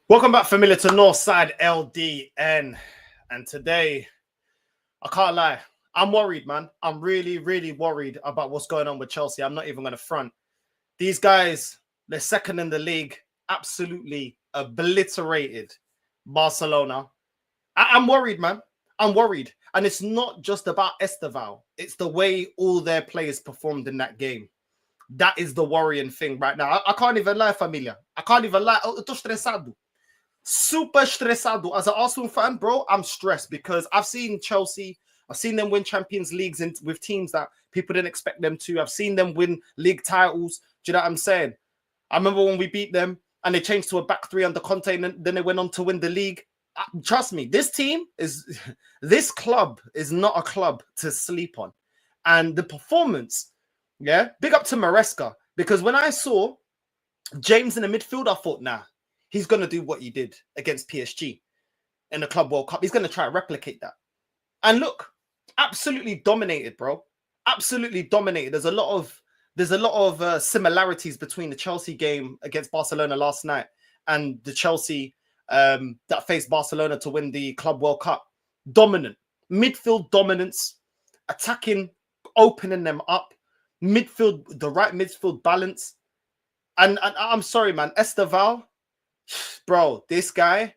Welcome back, familiar, to Northside LDN. And today, I can't lie, I'm worried, man. I'm really, really worried about what's going on with Chelsea. I'm not even going to front. These guys, they're second in the league, absolutely obliterated Barcelona. I'm worried, man. I'm worried. And it's not just about Estavao. It's the way all their players performed in that game. That is the worrying thing right now. I can't even lie, familia. I can't even lie. Eu tô estressado. Super estressado. As an Arsenal fan, bro, I'm stressed because I've seen Chelsea. I've seen them win Champions Leagues with teams that people didn't expect them to. I've seen them win league titles. Do you know what I'm saying? I remember when we beat them and they changed to a back three under Conte, and then they went on to win the league. Trust me, this club is not a club to sleep on. And the performance, yeah, big up to Maresca, because when I saw James in the midfield, I thought, nah, he's going to do what he did against PSG in the Club World Cup. He's going to try and replicate that. And look, absolutely dominated, bro. Absolutely dominated. There's a lot of similarities between the Chelsea game against Barcelona last night and the Chelsea that faced Barcelona to win the Club World Cup. Dominant. Midfield dominance. Attacking, opening them up. Midfield, the right midfield balance. And I'm sorry, man. Estavao, bro, this guy,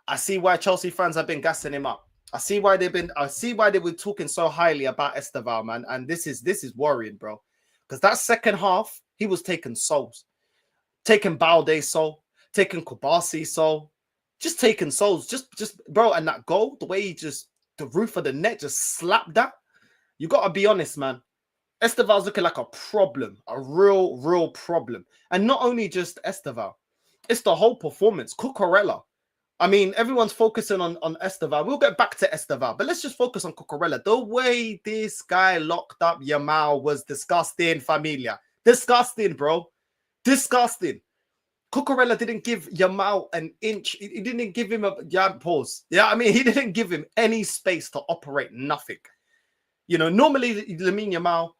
I see why Chelsea fans have been gassing him up. I see why they were talking so highly about Estavao, man. And this is worrying, bro. Because that second half, he was taking souls. Taking Balde's soul, taking Kobasi's soul, just taking souls. Just bro, and that goal, the way he just the roof of the net just slapped that. You gotta be honest, man. Estaval's looking like a problem, a real problem. And not only just Estavao, it's the whole performance. Cucurella. I mean, everyone's focusing on Estavao. We'll get back to Estavao, but let's just focus on Cucurella. The way this guy locked up Yamal was disgusting, familia. Disgusting, bro. Disgusting. Cucurella didn't give Yamal an inch. He didn't give him pause. Yeah, I mean, he didn't give him any space to operate, nothing. You know, normally Lamine Yamal,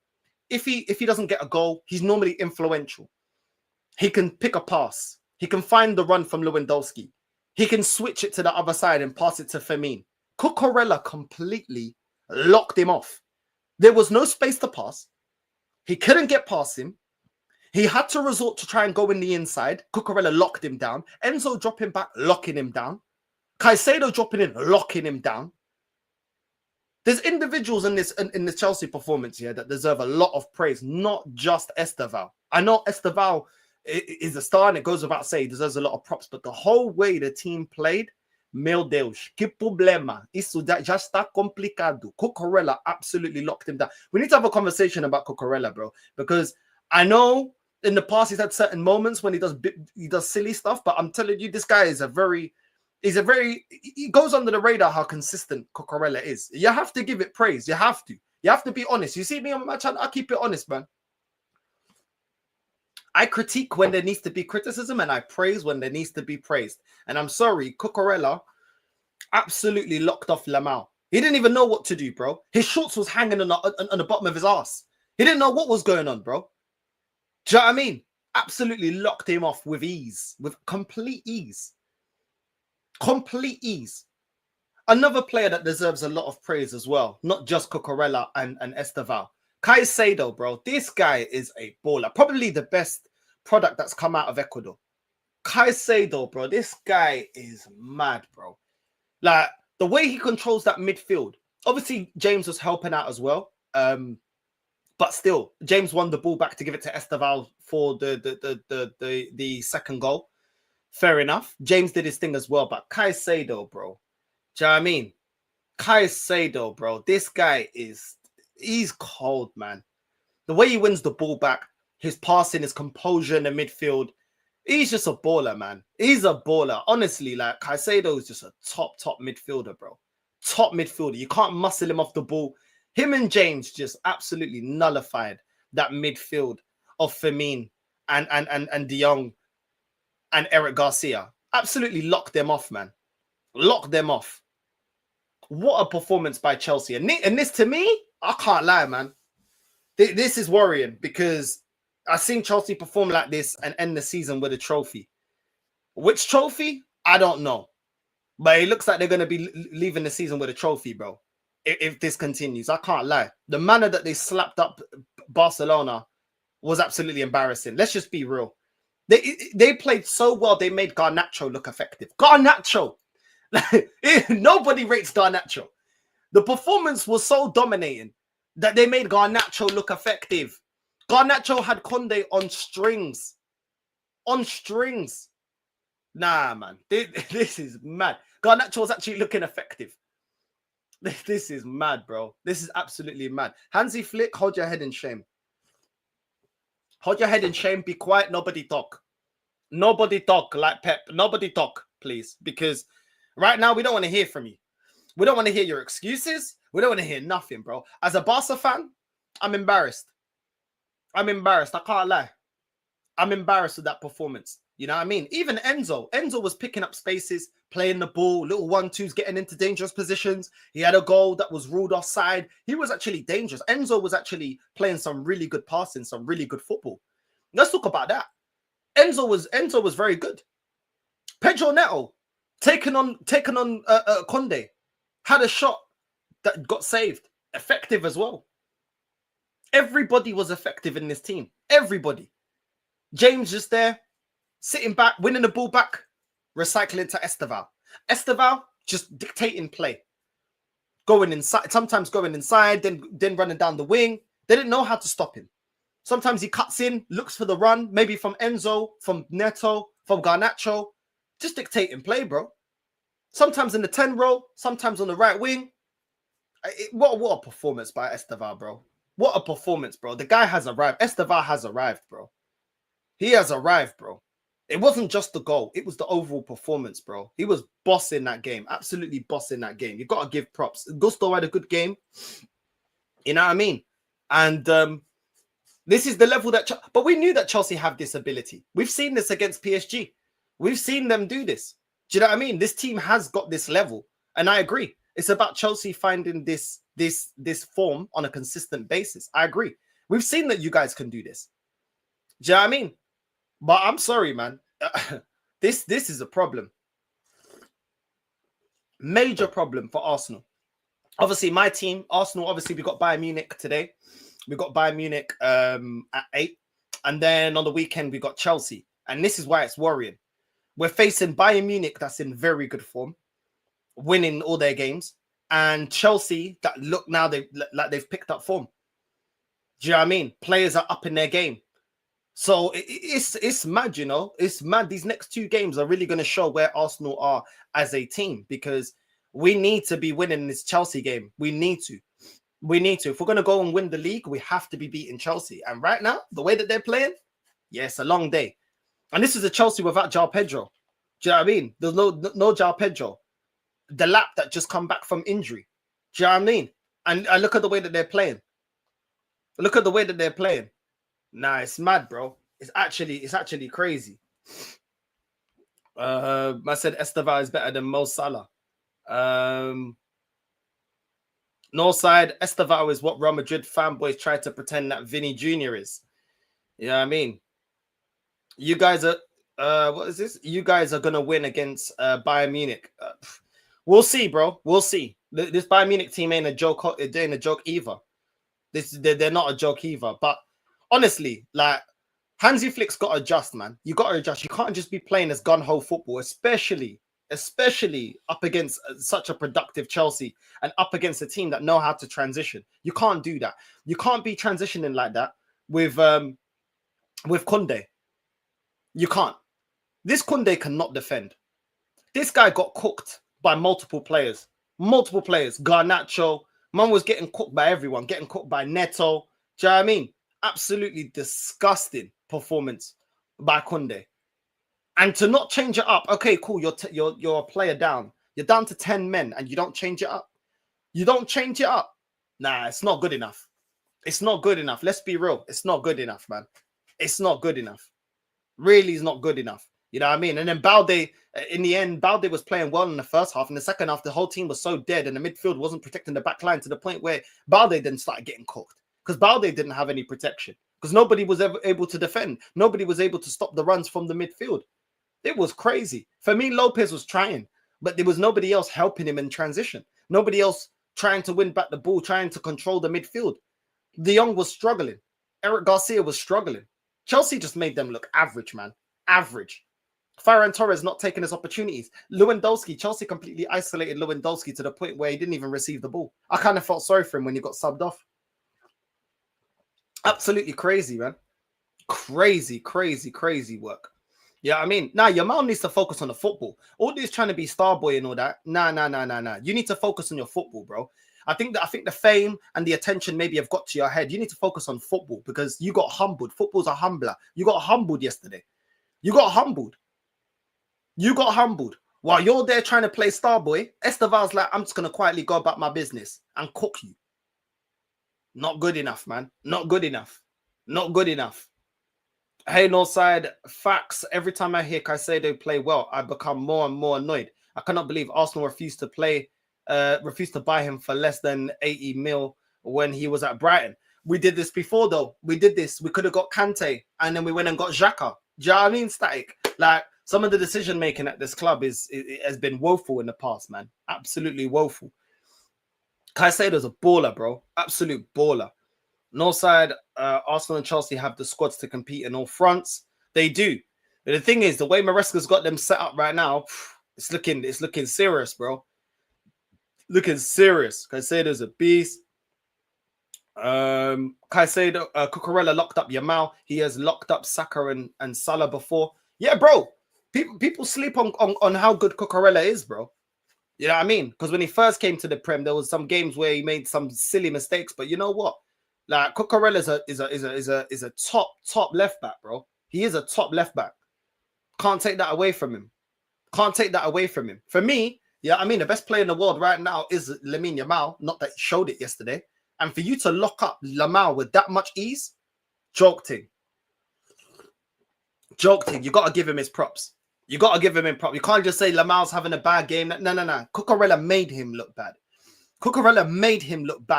if he doesn't get a goal, he's normally influential. He can pick a pass. He can find the run from Lewandowski. He can switch it to the other side and pass it to Firmino. Cucurella completely locked him off. There was no space to pass. He couldn't get past him. He had to resort to try and go in the inside. Cucurella locked him down. Enzo dropping back, locking him down. Caicedo dropping in, locking him down. There's individuals in this Chelsea performance here that deserve a lot of praise, not just Estavao. I know Estavao is a star, and it goes without saying, he deserves a lot of props, but the whole way the team played, meu Deus, que problema. Isso já está complicado. Cucurella absolutely locked him down. We need to have a conversation about Cucurella, bro, because I know in the past he's had certain moments when he does silly stuff, but I'm telling you, this guy is he goes under the radar how consistent Cucurella is. You have to give it praise. You have to be honest. You see me on my channel, I keep it honest, man. I critique when there needs to be criticism, and I praise when there needs to be praised. And I'm sorry, Cucurella absolutely locked off Yamal. He didn't even know what to do, bro. His shorts was hanging on the bottom of his ass. He didn't know what was going on, bro. Do you know what I mean? Absolutely locked him off with ease, with complete ease. Complete ease. Another player that deserves a lot of praise as well, not just Cucurella and Estavao. Caicedo, bro. This guy is a baller. Probably the best product that's come out of Ecuador. Caicedo, bro. This guy is mad, bro. Like, the way he controls that midfield. Obviously, James was helping out as well. But still, James won the ball back to give it to Estavao for the second goal. Fair enough. James did his thing as well. But Caicedo, bro. Do you know what I mean? Caicedo, bro. This guy he's cold, man. The way he wins the ball back, his passing, his composure in the midfield, he's just a baller, man. He's a baller. Honestly, like, Caicedo is just a top midfielder, bro. Top midfielder. You can't muscle him off the ball. Him and James just absolutely nullified that midfield of Firmino and De Jong and Eric Garcia. Absolutely locked them off, man. Locked them off. What a performance by Chelsea. And this, to me, I can't lie, man. This is worrying because I've seen Chelsea perform like this and end the season with a trophy. Which trophy? I don't know. But it looks like they're going to be leaving the season with a trophy, bro. If this continues, I can't lie. The manner that they slapped up Barcelona was absolutely embarrassing. Let's just be real. They played so well, they made Garnacho look effective. Garnacho! Nobody rates Garnacho. The performance was so dominating that they made Garnacho look effective. Garnacho had Conde on strings. On strings. Nah, man. This is mad. Garnacho was actually looking effective. This is mad, bro. This is absolutely mad. Hansi Flick, hold your head in shame. Hold your head in shame. Be quiet. Nobody talk. Nobody talk like Pep. Nobody talk, please. Because right now, we don't want to hear from you. We don't want to hear your excuses. We don't want to hear nothing, bro. As a Barca fan, I'm embarrassed. I'm embarrassed. I can't lie. I'm embarrassed with that performance. You know what I mean? Even Enzo. Enzo was picking up spaces, playing the ball, little 1-2s, getting into dangerous positions. He had a goal that was ruled offside. He was actually dangerous. Enzo was actually playing some really good passing, some really good football. Let's talk about that. Enzo was very good. Pedro Neto taking on Conde, had a shot that got saved. Effective as well. Everybody was effective in this team. Everybody. James just there, sitting back, winning the ball back, recycling to Estavao. Estavao just dictating play. Going inside, sometimes going inside, then running down the wing. They didn't know how to stop him. Sometimes he cuts in, looks for the run, maybe from Enzo, from Neto, from Garnacho. Just dictating play, bro. Sometimes in the 10 role, sometimes on the right wing. What a performance by Estavao, bro. What a performance, bro. The guy has arrived. Estavao has arrived, bro. He has arrived, bro. It wasn't just the goal. It was the overall performance, bro. He was bossing that game. Absolutely bossing that game. You got to give props. Gusto had a good game. You know what I mean? And this is the level that... But we knew that Chelsea have this ability. We've seen this against PSG. We've seen them do this. Do you know what I mean? This team has got this level. And I agree. It's about Chelsea finding this form on a consistent basis. I agree. We've seen that you guys can do this. Do you know what I mean? But I'm sorry, man. This is a problem. Major problem for Arsenal. Obviously, my team, Arsenal, obviously, we got Bayern Munich today. We got Bayern Munich at 8. And then on the weekend, we got Chelsea. And this is why it's worrying. We're facing Bayern Munich that's in very good form, winning all their games. And Chelsea that look now they've picked up form. Do you know what I mean? Players are up in their game. So it's mad, you know. It's mad. These next 2 games are really going to show where Arsenal are as a team because we need to be winning this Chelsea game. We need to. We need to. If we're going to go and win the league, we have to be beating Chelsea. And right now, the way that they're playing, yeah, it's a long day. And this is a Chelsea without João Pedro. Do you know what I mean? There's no João Pedro. The lap that just come back from injury. Do you know what I mean? And I look at the way that they're playing. Look at the way that they're playing. Nah, it's mad, bro. It's actually crazy. I said Estavao is better than Mo Salah. Northside, Estavao is what Real Madrid fanboys try to pretend that Vinny Jr. is. You know what I mean? You guys are what is this? You guys are gonna win against Bayern Munich. We'll see, bro. We'll see. This Bayern Munich team ain't a joke. They ain't a joke either. They're not a joke either. But honestly, like Hansi Flick's got to adjust, man. You got to adjust. You can't just be playing as gun-ho football, especially up against such a productive Chelsea and up against a team that know how to transition. You can't do that. You can't be transitioning like that with Conde. You can't. This Conde cannot defend. This guy got cooked by multiple players. Multiple players. Garnacho. Man was getting cooked by everyone. Getting cooked by Neto. Do you know what I mean? Absolutely disgusting performance by Conde. And to not change it up. Okay, cool. You're a player down. You're down to 10 men and you don't change it up. You don't change it up. Nah, it's not good enough. It's not good enough. Let's be real. It's not good enough, man. It's not good enough. Really is not good enough. You know what I mean? And then Balde, in the end, Balde was playing well in the first half. In the second half, the whole team was so dead and the midfield wasn't protecting the back line to the point where Balde then started getting cooked. Because Balde didn't have any protection. Because nobody was ever able to defend. Nobody was able to stop the runs from the midfield. It was crazy. For me, Lopez was trying, but there was nobody else helping him in transition. Nobody else trying to win back the ball, trying to control the midfield. De Jong was struggling. Eric Garcia was struggling. Chelsea just made them look average, man. Average. Ferran Torres not taking his opportunities. Lewandowski, Chelsea completely isolated Lewandowski to the point where he didn't even receive the ball. I kind of felt sorry for him when he got subbed off. Absolutely crazy, man. Crazy, crazy, crazy work. Yeah, I mean, now Yamal needs to focus on the football. All this trying to be star boy and all that. Nah. You need to focus on your football, bro. I think the fame and the attention maybe have got to your head. You need to focus on football because you got humbled. Football's a humbler. You got humbled yesterday. You got humbled. While you're there trying to play star boy, Estaval's like, I'm just going to quietly go about my business and cook you. Not good enough, man. Not good enough. Hey, Northside, facts. Every time I hear Caicedo play well, I become more and more annoyed. I cannot believe Arsenal refused to buy him for less than 80 mil when he was at Brighton. We did this before, though. We could have got Kante, and then we went and got Xhaka. Do you know what I mean, Static? Like, some of the decision-making at this club has been woeful in the past, man. Absolutely woeful. Caicedo's a baller, bro. Absolute baller. Northside, Arsenal and Chelsea have the squads to compete in all fronts. They do. But the thing is, the way Maresca's got them set up right now, it's looking serious, bro. Looking serious. Caicedo's a beast. Cucurella locked up Yamal. He has locked up Saka and Salah before. Yeah, bro. People sleep on how good Cucurella is, bro. You know what I mean? Because when he first came to the Prem, there was some games where he made some silly mistakes. But you know what? Like, Cucurella is a top left back, bro. He is a top left back. Can't take that away from him. For me, yeah, I mean, the best player in the world right now is Lamine Yamal. Not that he showed it yesterday. And for you to lock up Yamal with that much ease, joke thing. You got to give him his props. You can't just say Lamal's having a bad game. No. Cucurella made him look bad.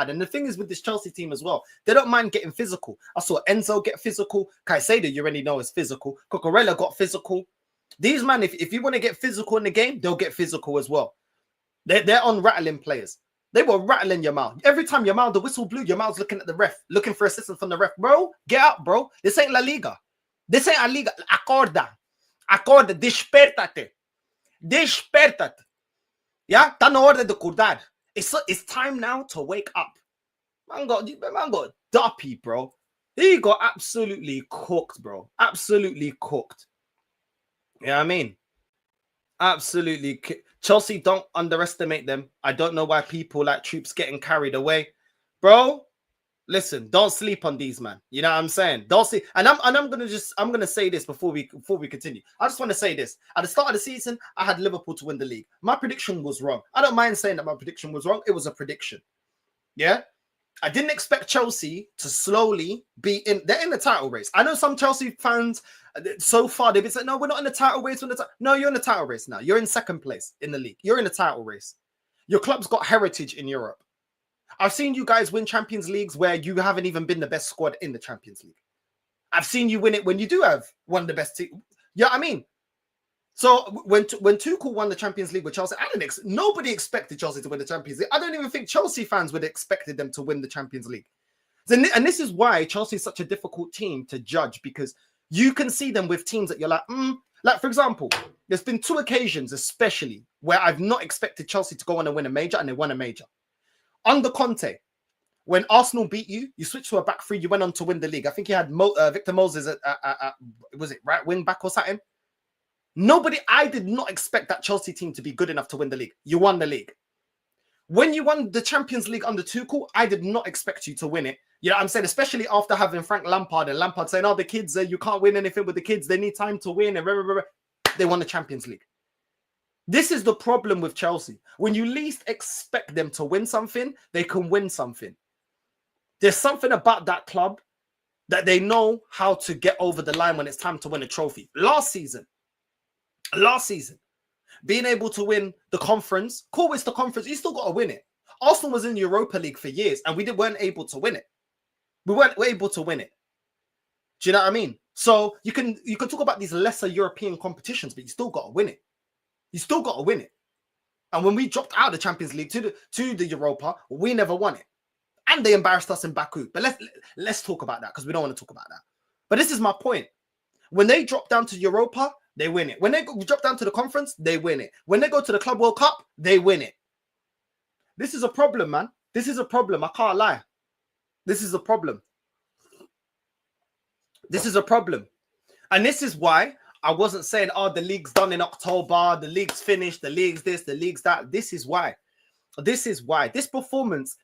And the thing is with this Chelsea team as well, they don't mind getting physical. I saw Enzo get physical. Caicedo, you already know, is physical. Cucurella got physical. These men, if you want to get physical in the game, they'll get physical as well. They're on rattling players. They were rattling Yamal. Every time Yamal, the whistle blew, Yamal's looking at the ref, looking for assistance from the ref. Bro, get up, bro. This ain't La Liga. This ain't La Liga. Acorda. Despértate. Yeah? Tá na hora de acordar. It's time now to wake up. Man got duppy, bro. He got absolutely cooked, bro. Absolutely cooked. You know what I mean? Absolutely. Chelsea, don't underestimate them. I don't know why people like Troops getting carried away. Bro, listen, don't sleep on these, man. You know what I'm saying? Don't see. And I'm gonna say this before we continue. I just want to say this. At the start of the season, I had Liverpool to win the league. My prediction was wrong. I don't mind saying that my prediction was wrong. It was a prediction. Yeah. I didn't expect Chelsea to slowly be in. They're in the title race. I know some Chelsea fans so far they've been saying, "No, we're not in the title race." No, you're in the title race now. You're in second place in the league. You're in the title race. Your club's got heritage in Europe. I've seen you guys win Champions Leagues where you haven't even been the best squad in the Champions League. I've seen you win it when you do have one of the best teams. Yeah, you know I mean. So when Tuchel won the Champions League with Chelsea, nobody expected Chelsea to win the Champions League. I don't even think Chelsea fans would have expected them to win the Champions League. And this is why Chelsea is such a difficult team to judge, because you can see them with teams that you're like, Like, for example, there's been 2 occasions especially where I've not expected Chelsea to go on and win a major, and they won a major. Under Conte, when Arsenal beat you, you switched to a back three, you went on to win the league. I think you had Victor Moses at was it right wing back or something? I did not expect that Chelsea team to be good enough to win the league. You won the league. When you won the Champions League under Tuchel, I did not expect you to win it. You know what I'm saying? Especially after having Frank Lampard and Lampard saying, oh, the kids, you can't win anything with the kids. They need time to win. And blah, blah, blah. They won the Champions League. This is the problem with Chelsea. When you least expect them to win something, they can win something. There's something about that club that they know how to get over the line when it's time to win a trophy. Last season, being able to win the conference, cool, it's the conference, you still got to win it. Arsenal was in the Europa League for years and we weren't able to win it. We weren't able to win it. Do you know what I mean? So you can talk about these lesser European competitions, but you still got to win it. You still got to win it. And when we dropped out of the Champions League to the Europa, we never won it. And they embarrassed us in Baku. But let's talk about that because we don't want to talk about that. But this is my point. When they drop down to Europa, they win it. When they drop down to the conference, they win it. When they go to the Club World Cup, they win it. This is a problem, man. This is a problem. I can't lie. This is a problem. This is a problem. And this is why I wasn't saying, oh, the league's done in October, the league's finished, the league's this, the league's that. This is why. This is why. This performance,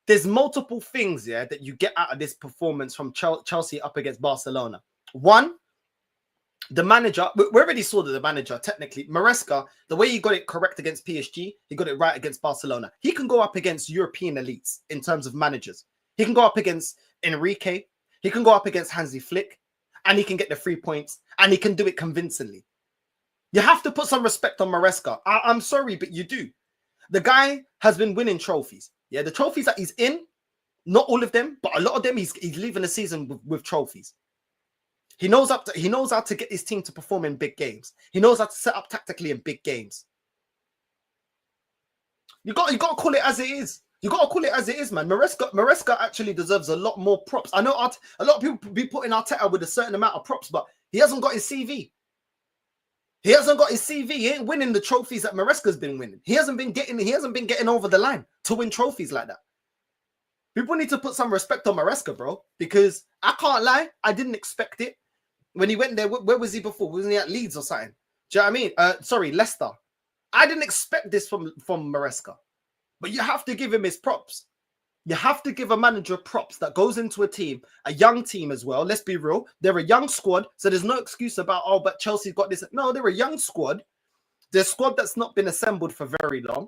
there's multiple things, yeah, that you get out of this performance from Chelsea up against Barcelona. One, the manager, we already saw that the manager, technically, Maresca, the way he got it correct against PSG, he got it right against Barcelona. He can go up against European elites in terms of managers. He can go up against Enrique. He can go up against Hansi Flick. And he can get the 3 points. And he can do it convincingly. You have to put some respect on Maresca. I'm sorry, but you do. The guy has been winning trophies. Yeah, the trophies that he's in, not all of them, but a lot of them, he's leaving the season with trophies. He knows how to get his team to perform in big games. He knows how to set up tactically in big games. You got to call it as it is. You got to call it as it is, man. Maresca actually deserves a lot more props. I know a lot of people be putting Arteta with a certain amount of props, but he hasn't got his CV. He hasn't got his CV. He ain't winning the trophies that Maresca's been winning. He hasn't been getting over the line to win trophies like that. People need to put some respect on Maresca, bro, because I can't lie, I didn't expect it. When he went there, where was he before? Wasn't he at Leeds or something? Do you know what I mean? Sorry, Leicester. I didn't expect this from Maresca. But you have to give him his props. You have to give a manager props that goes into a team, a young team as well. Let's be real. They're a young squad. So there's no excuse about, oh, but Chelsea's got this. No, they're a young squad. They're a squad that's not been assembled for very long.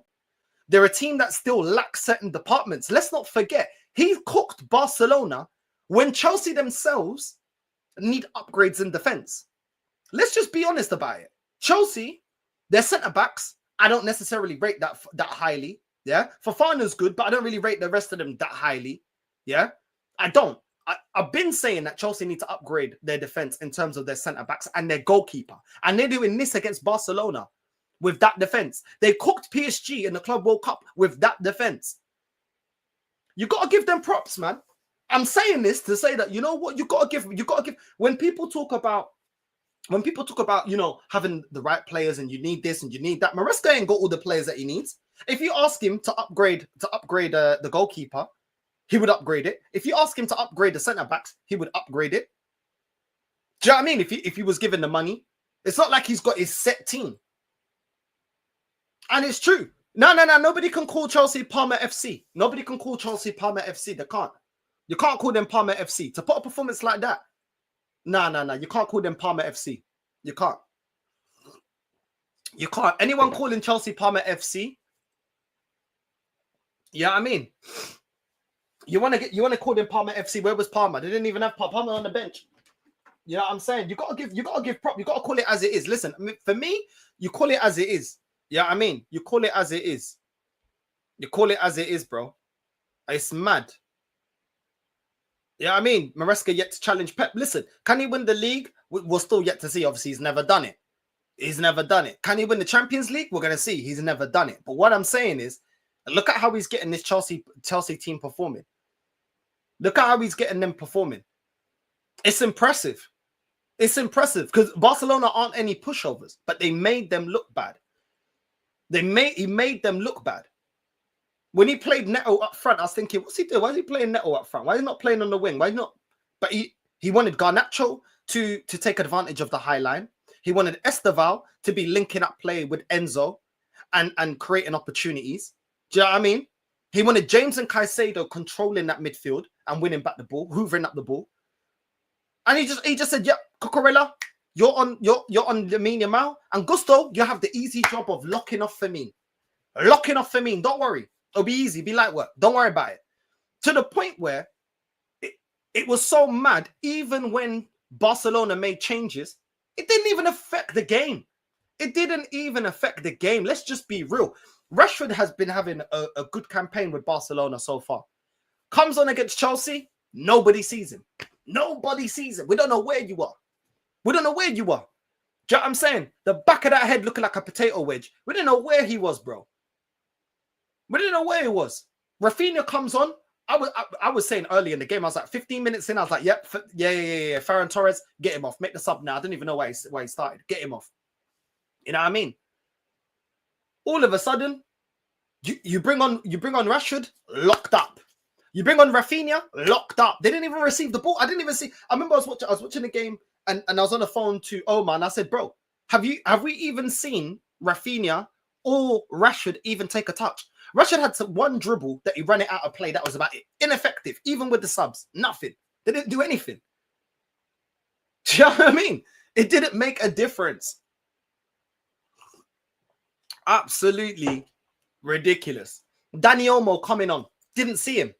They're a team that still lacks certain departments. Let's not forget, he cooked Barcelona when Chelsea themselves need upgrades in defense. Let's just be honest about it. Chelsea, their centre-backs, I don't necessarily rate that highly. Yeah, Fofana's good, but I don't really rate the rest of them that highly. Yeah, I don't. I've been saying that Chelsea need to upgrade their defense in terms of their centre-backs and their goalkeeper. And they're doing this against Barcelona with that defense. They cooked PSG in the Club World Cup with that defense. You got to give them props, man. I'm saying this to say that, you know what, you got to give, when people talk about, you know, having the right players and you need this and you need that, Maresca ain't got all the players that he needs. If you ask him to upgrade the goalkeeper, he would upgrade it. If you ask him to upgrade the centre-backs, he would upgrade it. Do you know what I mean? If he was given the money, it's not like he's got his set team. And it's true. No. Nobody can call Chelsea Parma FC. Nobody can call Chelsea Parma FC. They can't. You can't call them Parma FC. To put a performance like that, no. You can't call them Parma FC. You can't. You can't. Anyone calling Chelsea Parma FC? Yeah, I mean, you want to call them Parma FC. Where was Parma? They didn't even have Parma on the bench. You know what I'm saying? You gotta give prop. You gotta call it as it is. Listen, for me, you call it as it is. Yeah, I mean, you call it as it is. You call it as it is, bro. It's mad. Yeah, I mean, Maresca yet to challenge Pep. Listen, can he win the league? We're still yet to see. Obviously, he's never done it. He's never done it. Can he win the Champions League? We're gonna see. He's never done it. But what I'm saying is, look at how he's getting this Chelsea team performing. Look at how he's getting them performing. It's impressive. It's impressive because Barcelona aren't any pushovers, but they made them look bad. He made them look bad. When he played Neto up front, I was thinking, what's he doing? Why is he playing Neto up front? Why is he not playing on the wing? Why not? But he wanted Garnacho to take advantage of the high line. He wanted Estavao to be linking up play with Enzo and creating opportunities. Do you know what I mean? He wanted James and Caicedo controlling that midfield and winning back the ball, hoovering up the ball. And he just said, "Yep, Cucurella, you're on Lamine Yamal, and Gusto, you have the easy job of locking off Firmino. Locking off Firmino. Don't worry, it'll be easy. Be light work. Don't worry about it." To the point where it was so mad. Even when Barcelona made changes, it didn't even affect the game. It didn't even affect the game. Let's just be real. Rashford has been having a good campaign with Barcelona so far. Comes on against Chelsea, nobody sees him. Nobody sees him. We don't know where you are. We don't know where you are. Do you know what I'm saying? The back of that head looking like a potato wedge. We didn't know where he was, bro. We didn't know where he was. Rafinha comes on. I was saying early in the game, I was like 15 minutes in, I was like, yep, yeah. Ferran Torres, get him off. Make the sub now. I didn't even know why he started. Get him off. You know what I mean? All of a sudden, you bring on Rashford, locked up. You bring on Rafinha, locked up. They didn't even receive the ball. I didn't even see. I remember I was watching the game and I was on the phone to Omar and I said, bro, have we even seen Rafinha or Rashford even take a touch? Rashford had one dribble that he ran it out of play. That was about it. Ineffective, even with the subs. Nothing. They didn't do anything. Do you know what I mean? It didn't make a difference. Absolutely ridiculous. Danny Olmo coming on. Didn't see him.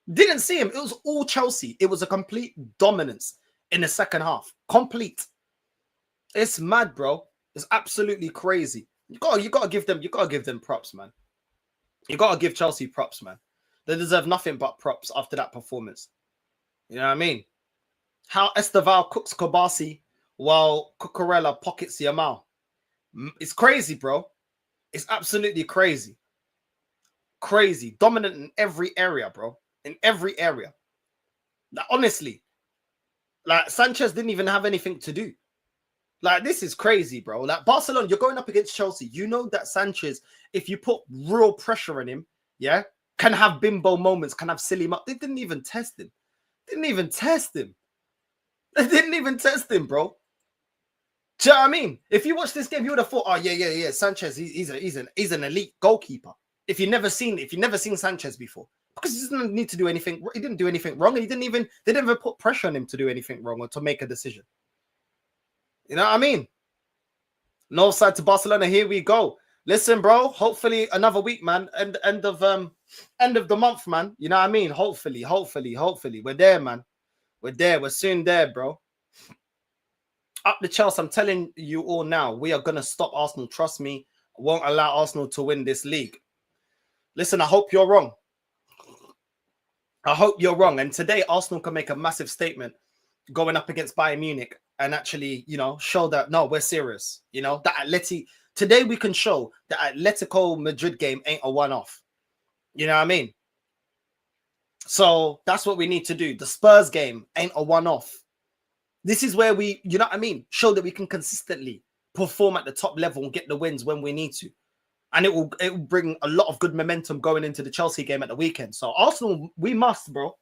It was all Chelsea. It was a complete dominance in the second half. Complete. It's mad, bro. It's absolutely crazy. You gotta give them props, man. You gotta give Chelsea props, man. They deserve nothing but props after that performance. You know what I mean? How Estavao cooks Kobasi while Cucurella pockets Yamal. It's crazy, bro. It's absolutely crazy. Crazy. Dominant in every area, bro. In every area. Like, honestly, like Sanchez didn't even have anything to do. Like, this is crazy, bro. Like, Barcelona, you're going up against Chelsea. You know that Sanchez, if you put real pressure on him, yeah, can have bimbo moments, can have silly moments. They didn't even test him. They didn't even test him, bro. Do you know what I mean? If you watch this game, you would have thought, oh, yeah. Sanchez, he's an elite goalkeeper. If you've never seen Sanchez before. Because he doesn't need to do anything. He didn't do anything wrong. They didn't even put pressure on him to do anything wrong or to make a decision. You know what I mean? Northside to Barcelona. Here we go. Listen, bro. Hopefully another week, man. End of the month, man. You know what I mean? Hopefully. We're there, man. We're there. We're soon there, bro. Up the Chelsea. I'm telling you all now. We are gonna stop Arsenal. Trust me. I won't allow Arsenal to win this league. Listen, I hope you're wrong. And today, Arsenal can make a massive statement going up against Bayern Munich and actually, show that, no, we're serious. Today we can show that Atletico Madrid game ain't a one-off. You know what I mean? So that's what we need to do. The Spurs game ain't a one-off. This is where we, show that we can consistently perform at the top level and get the wins when we need to. And it will bring a lot of good momentum going into the Chelsea game at the weekend. So Arsenal, we must, bro.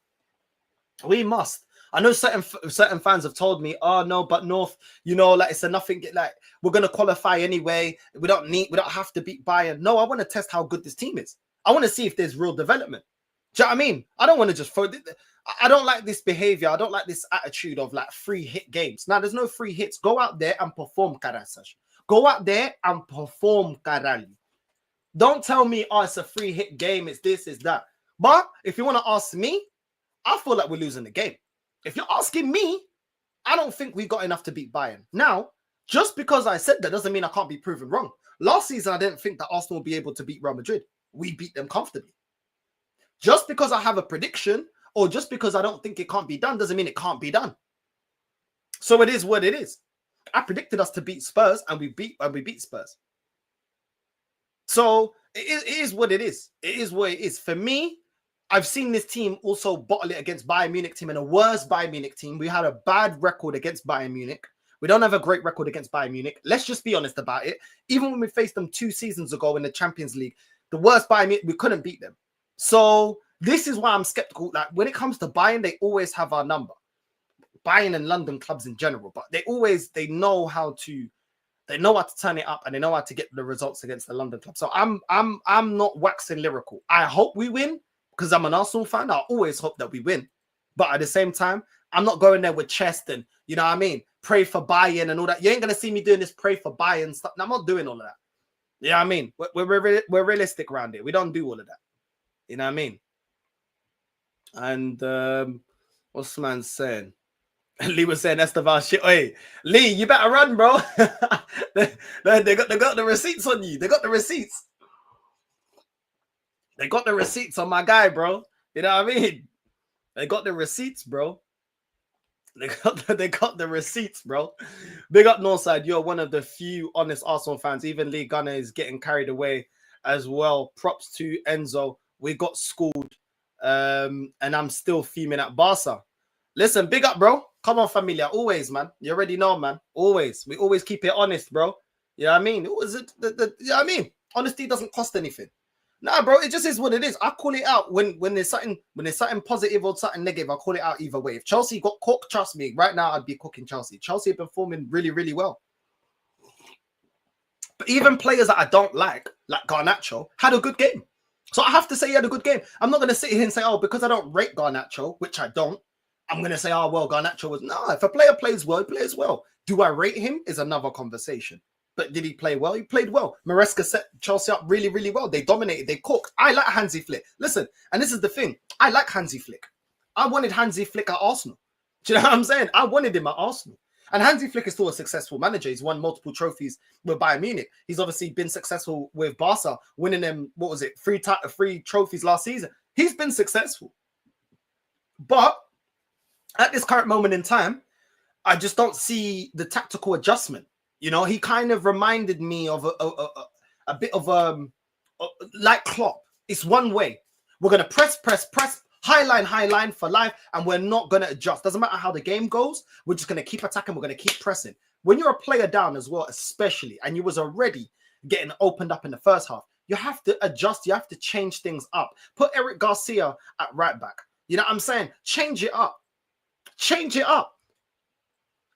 We must. I know certain fans have told me, oh no, but North, it's a nothing. Like, we're gonna qualify anyway. We don't have to beat Bayern. No, I want to test how good this team is. I want to see if there's real development. Do you know what I mean? I don't want to just throw. I don't like this behavior. I don't like this attitude of like free hit games. Now, there's no free hits. Go out there and perform, Karasash. Go out there and perform, Karali. Don't tell me, oh, it's a free hit game. It's this, it's that. But if you want to ask me, I feel like we're losing the game. If you're asking me, I don't think we got enough to beat Bayern. Now, just because I said that doesn't mean I can't be proven wrong. Last season, I didn't think that Arsenal would be able to beat Real Madrid. We beat them comfortably. Just because I have a prediction or just because I don't think it can't be done doesn't mean it can't be done. So it is what it is. I predicted us to beat Spurs and we beat Spurs. So it is what it is. It is what it is. For me, I've seen this team also bottle it against Bayern Munich team and a worse Bayern Munich team. We had a bad record against Bayern Munich. We don't have a great record against Bayern Munich. Let's just be honest about it. Even when we faced them 2 seasons ago in the Champions League, the worst Bayern Munich, we couldn't beat them. So this is why I'm skeptical. Like, when it comes to Bayern, they always have our number. Bayern and London clubs in general, but they know how to turn it up and they know how to get the results against the London club. So I'm not waxing lyrical. I hope we win because I'm an Arsenal fan. I always hope that we win. But at the same time, I'm not going there with chest and, you know what I mean? Pray for Bayern and all that. You ain't going to see me doing this pray for Bayern stuff. No, I'm not doing all of that. You know what I mean? We're realistic around here. We don't do all of that. You know what I mean? And what's the man saying? Lee was saying Estavao shit. Hey, Lee, you better run, bro. they got the receipts on you. They got the receipts. They got the receipts on my guy, bro. You know what I mean? They got the receipts, bro. They got the receipts, bro. Big up Northside. You're one of the few honest Arsenal fans. Even Lee Gunner is getting carried away as well. Props to Enzo. We got schooled. And I'm still fuming at Barca. Listen, big up, bro. Come on, familia. Always, man. You already know, man. Always. We always keep it honest, bro. You know what I mean? You know what I mean? Honesty doesn't cost anything. Nah, bro, it just is what it is. I call it out when there's something positive or something negative. I call it out either way. If Chelsea got cooked, trust me, right now I'd be cooking Chelsea. Chelsea have been performing really, really well. But even players that I don't like Garnacho, had a good game. So I have to say he had a good game. I'm not going to sit here and say, oh, because I don't rate Garnacho, which I don't, I'm going to say, oh, well, Garnacho was... No, if a player plays well, he plays well. Do I rate him is another conversation. But did he play well? He played well. Maresca set Chelsea up really, really well. They dominated. They cooked. I like Hansi Flick. Listen, and this is the thing. I like Hansi Flick. I wanted Hansi Flick at Arsenal. Do you know what I'm saying? I wanted him at Arsenal. And Hansi Flick is still a successful manager. He's won multiple trophies with Bayern Munich. He's obviously been successful with Barca, winning them, what was it, three trophies last season. He's been successful. But at this current moment in time, I just don't see the tactical adjustment. You know, he kind of reminded me of a bit of like Klopp. It's one way. We're going to press, high line for life, and we're not going to adjust. Doesn't matter how the game goes. We're just going to keep attacking. We're going to keep pressing. When you're a player down as well, especially, and you was already getting opened up in the first half, you have to adjust. You have to change things up. Put Eric Garcia at right back. You know what I'm saying? Change it up. Change it up.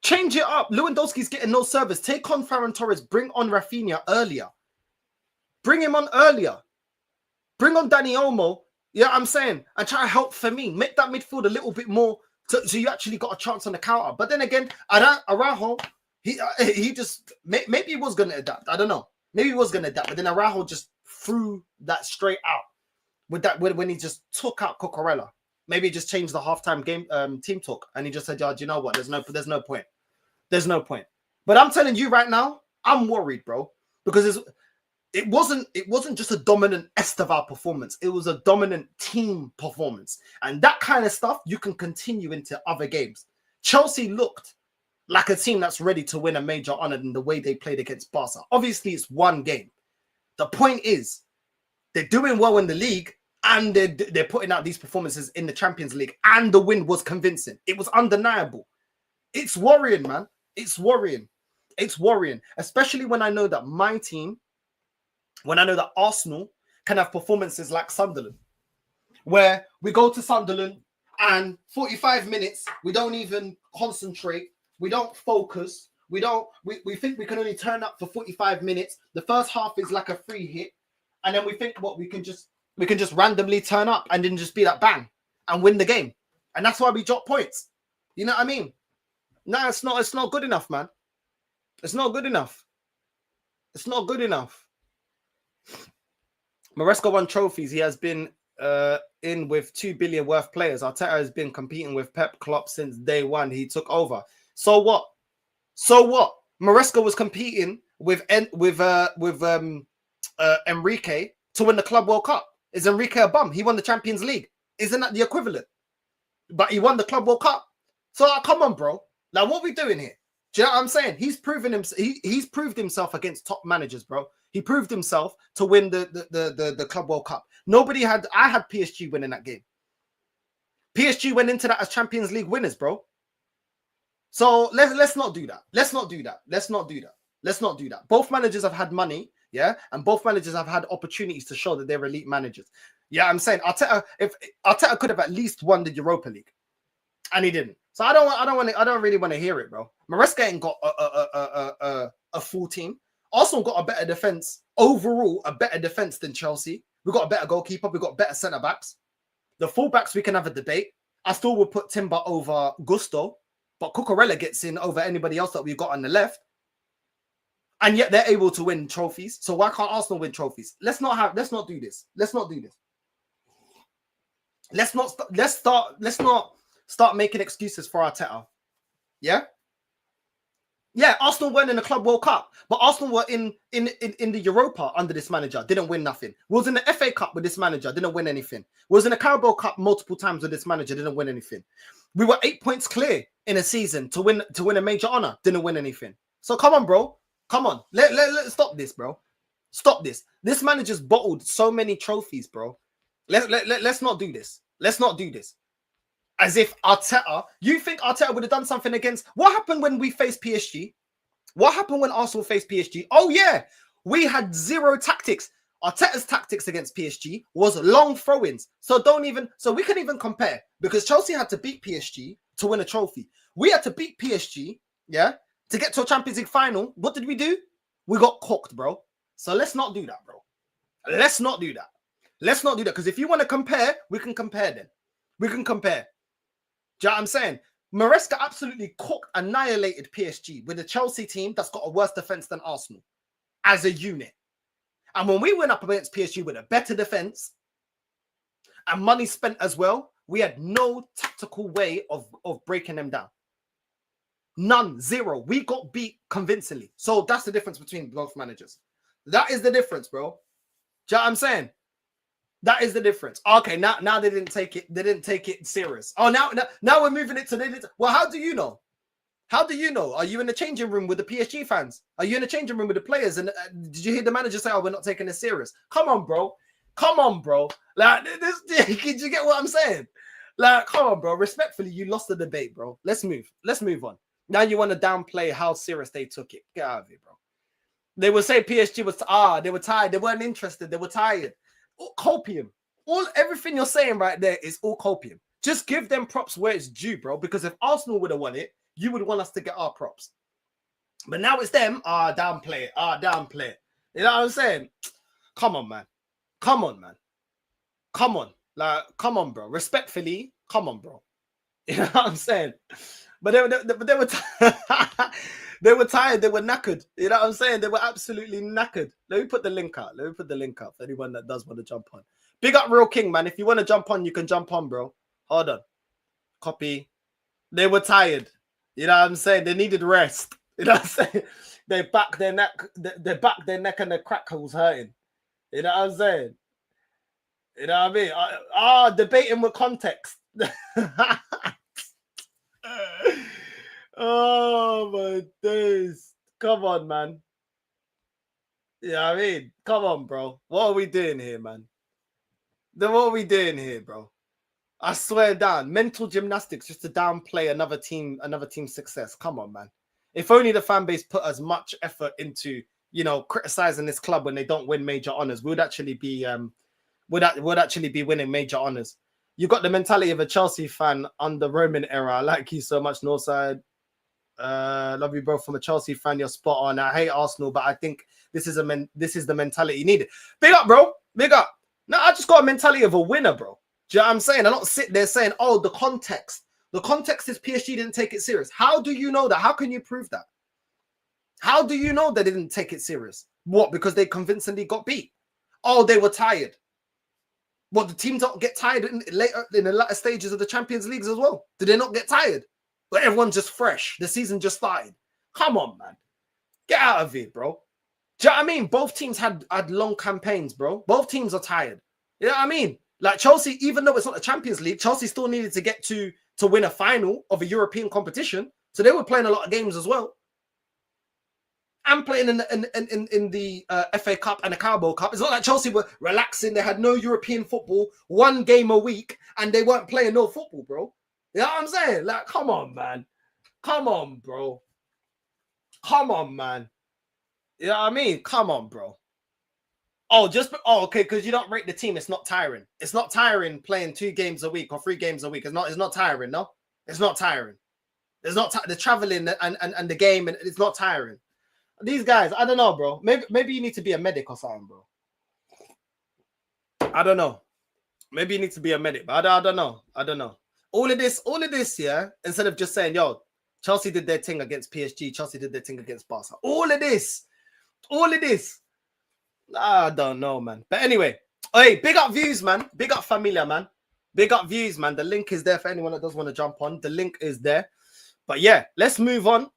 Change it up. Lewandowski's getting no service. Take on Ferran Torres. Bring on Rafinha earlier. Bring him on earlier. Bring on Dani Olmo. You know what I'm saying? And try to help Firmino. Make that midfield a little bit more so you actually got a chance on the counter. But then again, Araujo, he just... Maybe he was going to adapt. I don't know. Maybe he was going to adapt. But then Araujo just threw that straight out with that when he just took out Cucurella. Maybe he just changed the halftime game team talk. And he just said, you know what? There's no point. There's no point. But I'm telling you right now, I'm worried, bro. Because it wasn't just a dominant Estavao performance. It was a dominant team performance. And that kind of stuff, you can continue into other games. Chelsea looked like a team that's ready to win a major honor in the way they played against Barca. Obviously, it's one game. The point is, they're doing well in the league, and they're putting out these performances in the Champions League, and the win was convincing. It was undeniable. It's worrying, man. It's worrying. It's worrying, especially when I know that my team, when I know that Arsenal can have performances like Sunderland, where we go to Sunderland and 45 minutes, we don't even concentrate, we don't focus, we think we can only turn up for 45 minutes. The first half is like a free hit, and then we think we can just randomly turn up and then just be like bang and win the game. And that's why we drop points. You know what I mean? No, it's not good enough, man. It's not good enough. It's not good enough. Maresca won trophies. He has been in with 2 billion worth players. Arteta has been competing with Pep Klopp since day one. He took over. So what? Maresca was competing with Enrique to win the Club World Cup. Is Enrique a bum? He won the Champions League. Isn't that the equivalent? But he won the Club World Cup. So come on, bro. Like, what are we doing here? Do you know what I'm saying? He's proven himself. He's proved himself against top managers, bro. He proved himself to win the Club World Cup. I had PSG winning that game. PSG went into that as Champions League winners, bro. So let's not do that. Let's not do that. Both managers have had money, yeah, and both managers have had opportunities to show that they're elite managers. Yeah, I'm saying Arteta could have at least won the Europa League, and he didn't. So I don't really want to hear it, bro. Maresca ain't got a full team. Arsenal got a better defense overall, a better defense than Chelsea. We got a better goalkeeper. We got better centre backs. The fullbacks we can have a debate. I still would put Timber over Gusto, but Cucurella gets in over anybody else that we've got on the left. And yet they're able to win trophies. So why can't Arsenal win trophies? Let's not do this. Let's not start making excuses for Arteta. Yeah? Yeah, Arsenal weren't in the Club World Cup, but Arsenal were in the Europa under this manager, didn't win nothing. Was in the FA Cup with this manager, didn't win anything. Was in the Carabao Cup multiple times with this manager, didn't win anything. We were 8 points clear in a season to win a major honor, didn't win anything. So come on, bro. Come on. Let's stop this, bro. Stop this. This manager's bottled so many trophies, bro. Let's not do this. Let's not do this. As if Arteta, you think Arteta would have done something against... What happened when we faced PSG? What happened when Arsenal faced PSG? Oh, yeah. We had zero tactics. Arteta's tactics against PSG was long throw-ins. So we can even compare. Because Chelsea had to beat PSG to win a trophy. We had to beat PSG, yeah, to get to a Champions League final. What did we do? We got cooked, bro. So let's not do that, bro. Let's not do that. Let's not do that. Because if you want to compare, we can compare then. We can compare. Do you know what I'm saying? Maresca absolutely annihilated PSG with a Chelsea team that's got a worse defense than Arsenal as a unit. And when we went up against PSG with a better defense and money spent as well, we had no tactical way of breaking them down. None, zero. We got beat convincingly. So that's the difference between both managers. That is the difference, bro. Do you know what I'm saying? That is the difference. Okay, now they didn't take it. They didn't take it serious. Oh, now we're moving it to well, how do you know? How do you know? Are you in the changing room with the PSG fans? Are you in the changing room with the players? And did you hear the manager say, "Oh, we're not taking this serious"? Come on, bro. Come on, bro. Like this. Did you get what I'm saying? Like, come on, bro. Respectfully, you lost the debate, bro. Let's move. Let's move on. Now you want to downplay how serious they took it. Get out of here, bro. They would say PSG was they were tired. They weren't interested. They were tired. Copium. Everything you're saying right there is all copium. Just give them props where it's due, bro. Because if Arsenal would have won it, you would want us to get our props. But now it's them. Downplay it. Downplay it. You know what I'm saying? Come on, man. Come on, man. Come on. Like, come on, bro. Respectfully, come on, bro. You know what I'm saying? But they were they were tired. They were knackered. You know what I'm saying? They were absolutely knackered. Let me put the link out. Let me put the link up for anyone that does want to jump on. Big up Real King, man. If you want to jump on, you can jump on, bro. Hold on. Copy. They were tired. You know what I'm saying? They needed rest. You know what I'm saying? They back their neck. They back their neck and their crack was hurting. You know what I'm saying? You know what I mean? Debating with context. Oh my days. Come on, man. You know what I mean? Come on, bro. What are we doing here, man? Then what are we doing here, bro? I swear down. Mental gymnastics just to downplay another team's success. Come on, man. If only the fan base put as much effort into, criticizing this club when they don't win major honors, we would actually be would actually be winning major honors. You got the mentality of a Chelsea fan under Roman era. I like you so much, Northside. Love you, bro. From a Chelsea fan, you're spot on. I hate Arsenal, but I think this is the mentality needed. Big up, bro. Big up. No, I just got a mentality of a winner, bro. Do you know what I'm saying? I don't sit there saying, oh, the context. The context is PSG didn't take it serious. How do you know that? How can you prove that? How do you know they didn't take it serious? What? Because they convincingly got beat. Oh, they were tired. What, the team don't get tired in the latter stages of the Champions Leagues as well? Did they not get tired? But everyone's just fresh. The season just started. Come on, man. Get out of here, bro. Do you know what I mean? Both teams had long campaigns, bro. Both teams are tired. You know what I mean? Like Chelsea, even though it's not the Champions League, Chelsea still needed to get to win a final of a European competition. So they were playing a lot of games as well. And playing in the FA Cup and the Carabao Cup. It's not like Chelsea were relaxing. They had no European football, one game a week, and they weren't playing no football, bro. You know what I'm saying? Like, come on, man. Come on, bro. Come on, man. You know what I mean? Come on, bro. Okay, because you don't rate the team. It's not tiring. It's not tiring playing 2 games a week or 3 games a week. It's not tiring, no? It's not tiring. It's not the traveling and the game, and it's not tiring. These guys, I don't know, bro. Maybe you need to be a medic or something, bro. I don't know. Maybe you need to be a medic, but I don't know. I don't know. All of this, yeah, instead of just saying, yo, Chelsea did their thing against PSG, Chelsea did their thing against Barca. All of this. I don't know, man. But anyway, hey, big up views, man. Big up familia, man. Big up views, man. The link is there for anyone that does want to jump on. The link is there. But yeah, let's move on.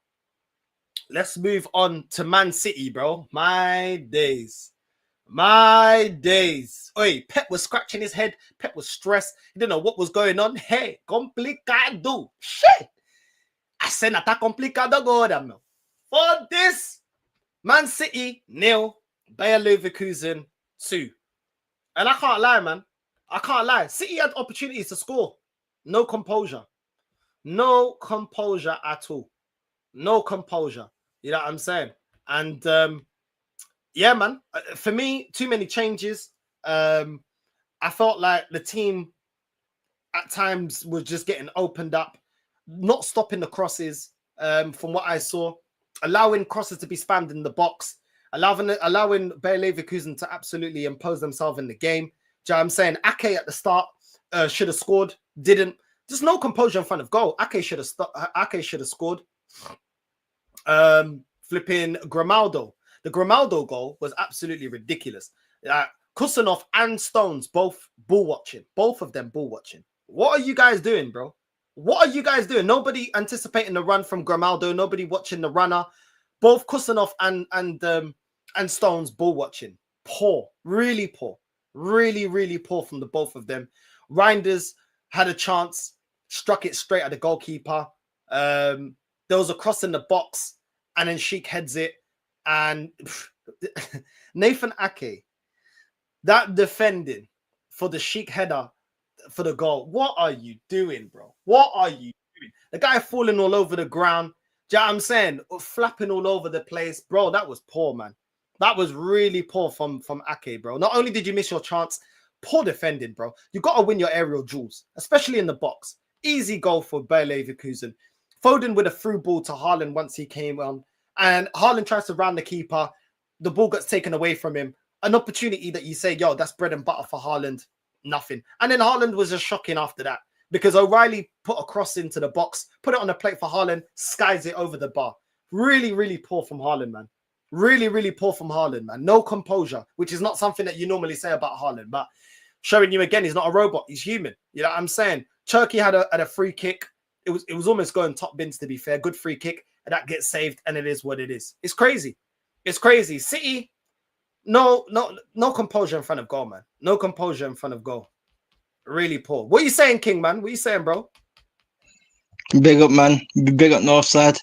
let's move on to Man City, bro. My days. My days. Oi, Pep was scratching his head. Pep was stressed. He didn't know what was going on. Hey, complicado. Shit. I said, not complicado, God. For this, Man City, 0. Bayer Leverkusen, 2. And I can't lie, man. I can't lie. City had opportunities to score. No composure. No composure at all. No composure. You know what I'm saying? And yeah, man. For me, too many changes. I felt like the team at times was just getting opened up, not stopping the crosses. From what I saw, allowing crosses to be spammed in the box, allowing Bayer Leverkusen to absolutely impose themselves in the game. Do you know what I'm saying? Ake at the start should have scored, didn't. Just no composure in front of goal. Ake should have scored. Flipping Grimaldo. The Grimaldo goal was absolutely ridiculous. Kusanov and Stones both ball watching. Both of them ball watching. What are you guys doing, bro? What are you guys doing? Nobody anticipating the run from Grimaldo. Nobody watching the runner. Both Kusanov and Stones ball watching. Poor. Really poor. Really, really poor from the both of them. Reinders had a chance, struck it straight at the goalkeeper. There was a cross in the box, and then Sheik heads it. And Nathan Ake, that defending for the Sheik header for the goal. What are you doing, bro? What are you doing? The guy falling all over the ground. Do you know what I'm saying? Flapping all over the place. Bro, that was poor, man. That was really poor from Ake, bro. Not only did you miss your chance, poor defending, bro. You got to win your aerial duels, especially in the box. Easy goal for Bayer Leverkusen. Foden with a through ball to Haaland once he came on. And Haaland tries to round the keeper. The ball gets taken away from him. An opportunity that you say, yo, that's bread and butter for Haaland. Nothing. And then Haaland was just shocking after that. Because O'Reilly put a cross into the box, put it on the plate for Haaland, skies it over the bar. Really, really poor from Haaland, man. Really, really poor from Haaland, man. No composure, which is not something that you normally say about Haaland. But showing you again, he's not a robot. He's human. You know what I'm saying? Turkey had a free kick. It was almost going top bins, to be fair. Good free kick. And that gets saved, and it is what it is. It's crazy. It's crazy. City, no composure in front of goal, man. No composure in front of goal. Really poor. What are you saying, King, man? What are you saying, bro? Big up, man. Big up Northside.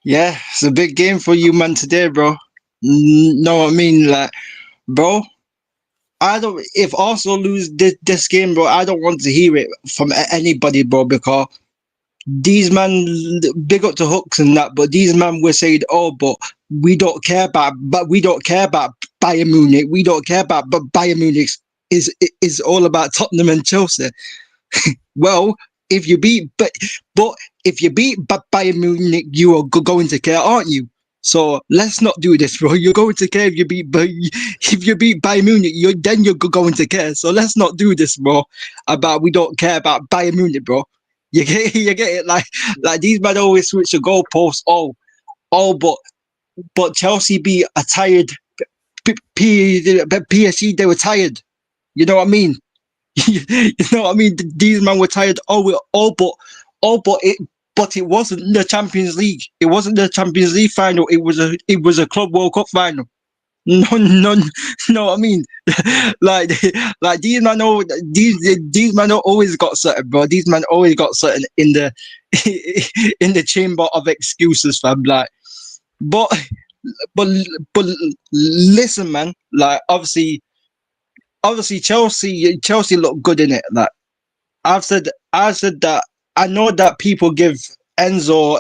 Yeah, it's a big game for you, man, today, bro. Know what I mean? Like, bro, if Arsenal lose this game, bro, I don't want to hear it from anybody, bro, because these man, big up to Hooks and that, but these man were saying, oh, but we don't care about Bayern Munich. We don't care about, but Bayern Munich is all about Tottenham and Chelsea. Well, if you beat, but if you beat Bayern Munich, you are going to care, aren't you? So let's not do this, bro. You're going to care if you beat Bayern Munich. You're going to care. So let's not do this, bro. About we don't care about Bayern Munich, bro. You get it. Like these men always switch the goalposts. But Chelsea be a tired PSG. They were tired. You know what I mean? You know what I mean? These men were tired. But it wasn't the Champions League. It wasn't the Champions League final. It was a Club World Cup final. No, know what I mean? like these men always got something, bro. These men always got something in the chamber of excuses, fam. Like, but listen, man. Like, obviously Chelsea look good in it. Like, I've said that. I know that people give Enzo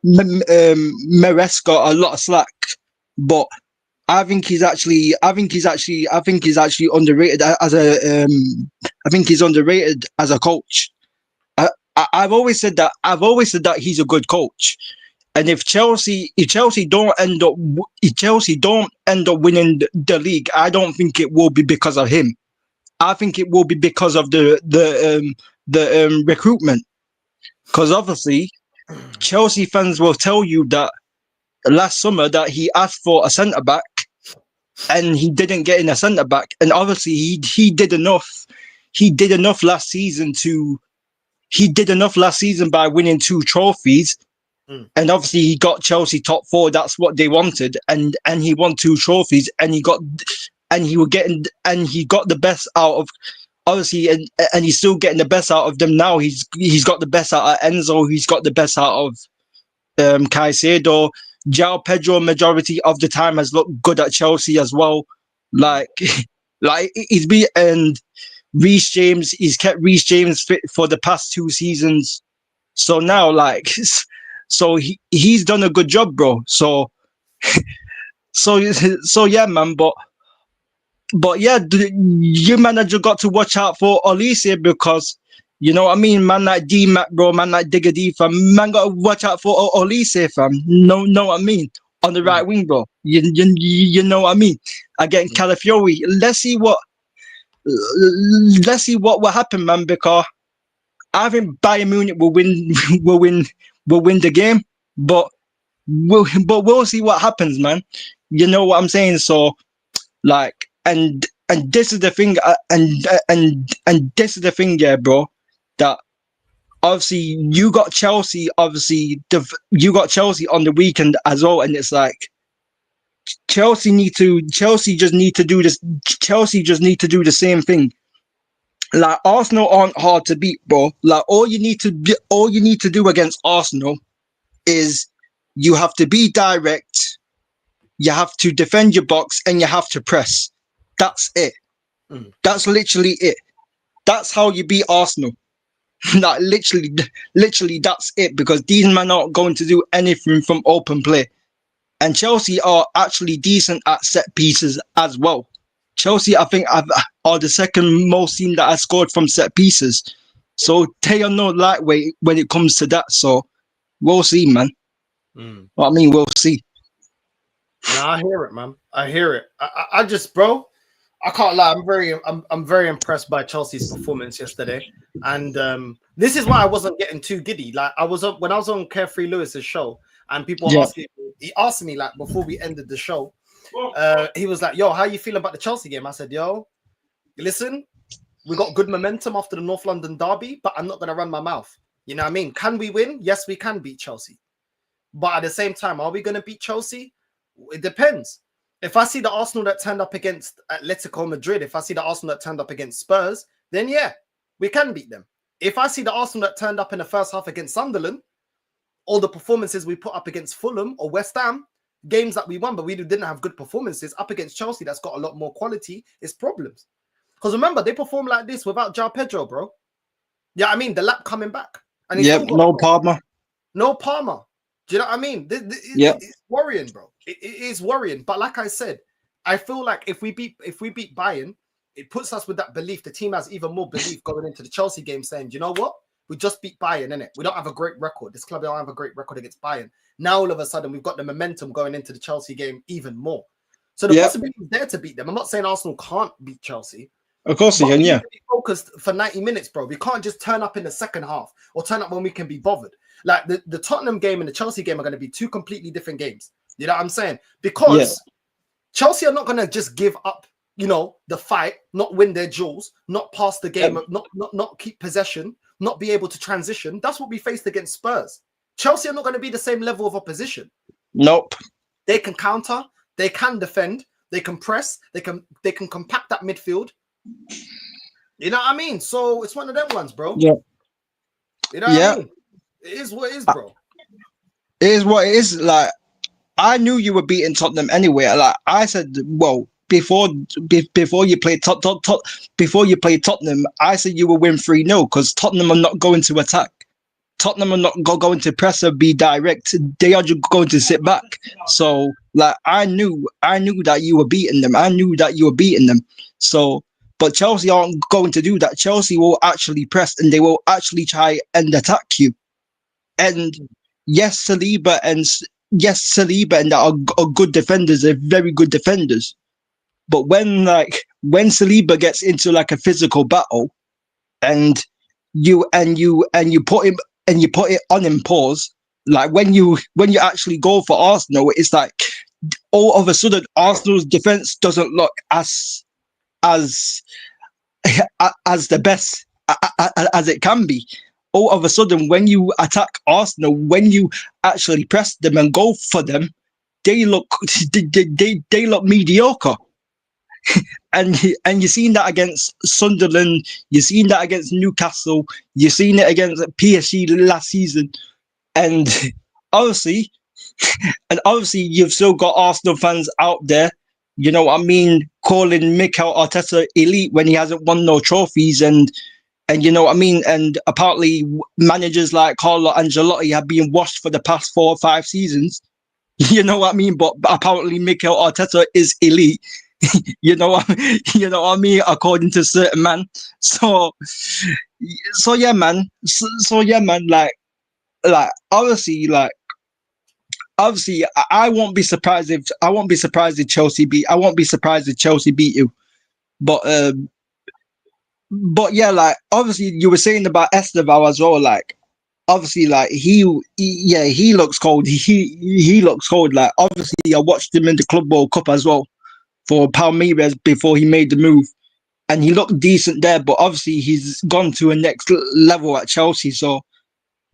Maresca a lot of slack, but I think he's actually underrated as a I think he's underrated as a coach. I've always said that he's a good coach, and if Chelsea don't end up winning the league, I don't think it will be because of him. I think it will be because of the recruitment. Because obviously, Chelsea fans will tell you that last summer that he asked for a centre back, and he didn't get in a centre back. And obviously, he did enough. He did enough last season by winning 2 trophies. And obviously he got Chelsea top 4. That's what they wanted, and he won 2 trophies, and he got the best out of, obviously, and he's still getting the best out of them now. He's got the best out of Enzo. He's got the best out of Caicedo. João Pedro majority of the time has looked good at Chelsea as well. Like he's been, and Reece James, he's kept Reece James fit for the past 2 seasons. So now, so he's done a good job, bro. So yeah, man. But yeah, your manager got to watch out for Olise, because, you know what I mean, man like D-Mac, bro, man like Digger D, fam, man got to watch out for Olise, fam. No, know what I mean? On the right wing, bro. You know what I mean? Again, Calafiori. Let's see what will happen, man, because I think Bayern Munich will win the game, but we'll see what happens, man. You know what I'm saying? So, like, and this is the thing, and this is the thing, yeah, bro, that obviously you got Chelsea, you got Chelsea on the weekend as well, and it's like Chelsea just need to do the same thing. Like, Arsenal aren't hard to beat, bro. Like, all you need to do against Arsenal is you have to be direct, you have to defend your box, and you have to press. That's it. That's literally it. That's how you beat Arsenal. Like, literally, that's it, because these men aren't going to do anything from open play. And Chelsea are actually decent at set pieces as well. Chelsea, I think, are the second most team that has scored from set pieces. So they are no lightweight when it comes to that. So we'll see, man. What I mean, we'll see. No, I hear it, man. I hear it. I just, bro, I can't lie. I'm very impressed by Chelsea's performance yesterday, and this is why I wasn't getting too giddy. Like, when I was on Carefree Lewis's show, and people he asked me, like, before we ended the show, he was like, "Yo, how you feeling about the Chelsea game?" I said, "Yo, listen, we got good momentum after the North London derby, but I'm not gonna run my mouth. You know what I mean? Can we win? Yes, we can beat Chelsea, but at the same time, are we gonna beat Chelsea? It depends." If I see the Arsenal that turned up against Atletico Madrid, if I see the Arsenal that turned up against Spurs, then yeah, we can beat them. If I see the Arsenal that turned up in the first half against Sunderland, all the performances we put up against Fulham or West Ham, games that we won, but we didn't have good performances, up against Chelsea that's got a lot more quality, is problems. Because remember, they performed like this without João Pedro, bro. Yeah, I mean, the lap coming back. And no Palmer. No Palmer. Do you know what I mean? It's worrying, bro. It is worrying. But like I said, I feel like if we beat Bayern, it puts us with that belief. The team has even more belief going into the Chelsea game, saying, "You know what? We just beat Bayern, innit? We don't have a great record. This club don't have a great record against Bayern. Now all of a sudden we've got the momentum going into the Chelsea game even more. So the possibility is there to beat them. I'm not saying Arsenal can't beat Chelsea. Of course they can, yeah. We need to be focused for 90 minutes, bro. We can't just turn up in the second half or turn up when we can be bothered. Like, the Tottenham game and the Chelsea game are going to be 2 completely different games. You know what I'm saying? Because Chelsea are not going to just give up, you know, the fight, not win their duels, not pass the game, not keep possession, not be able to transition. That's what we faced against Spurs. Chelsea are not going to be the same level of opposition. Nope. They can counter, they can defend, they can press, they can compact that midfield. You know what I mean? So it's one of them ones, bro. Yeah. You know what I mean? It is what it is, bro. It is what it is. Like, I knew you were beating Tottenham anyway. Like I said, well, before you played Tottenham, I said you will win 3-0 because Tottenham are not going to attack. Tottenham are not going to press or be direct. They are just going to sit back. So, like, I knew that you were beating them. So, but Chelsea aren't going to do that. Chelsea will actually press and they will actually try and attack you. And yes, Saliba and that are good defenders. They're very good defenders. But when Saliba gets into like a physical battle, and you put it on him pause, like when you actually go for Arsenal, it's like all of a sudden Arsenal's defense doesn't look as the best as it can be. all of a sudden, when you attack Arsenal, when you actually press them and go for them, they look look mediocre. And you've seen that against Sunderland, you've seen that against Newcastle, you've seen it against PSG last season, and obviously you've still got Arsenal fans out there, you know what I mean, calling Mikel Arteta elite when he hasn't won no trophies, and you know what I mean, and apparently managers like Carlo Ancelotti have been washed for the past 4 or 5 seasons, you know what I mean, but apparently Mikel Arteta is elite. You know what I mean, according to certain man. So yeah, man. Like obviously, I won't be surprised if Chelsea beat. I won't be surprised if Chelsea beat you. But yeah, like obviously you were saying about Estavao as well. Like obviously, like he looks cold. He looks cold. Like obviously, I watched him in the Club World Cup as well for Palmeiras before he made the move, and he looked decent there. But obviously, he's gone to a next level at Chelsea. So,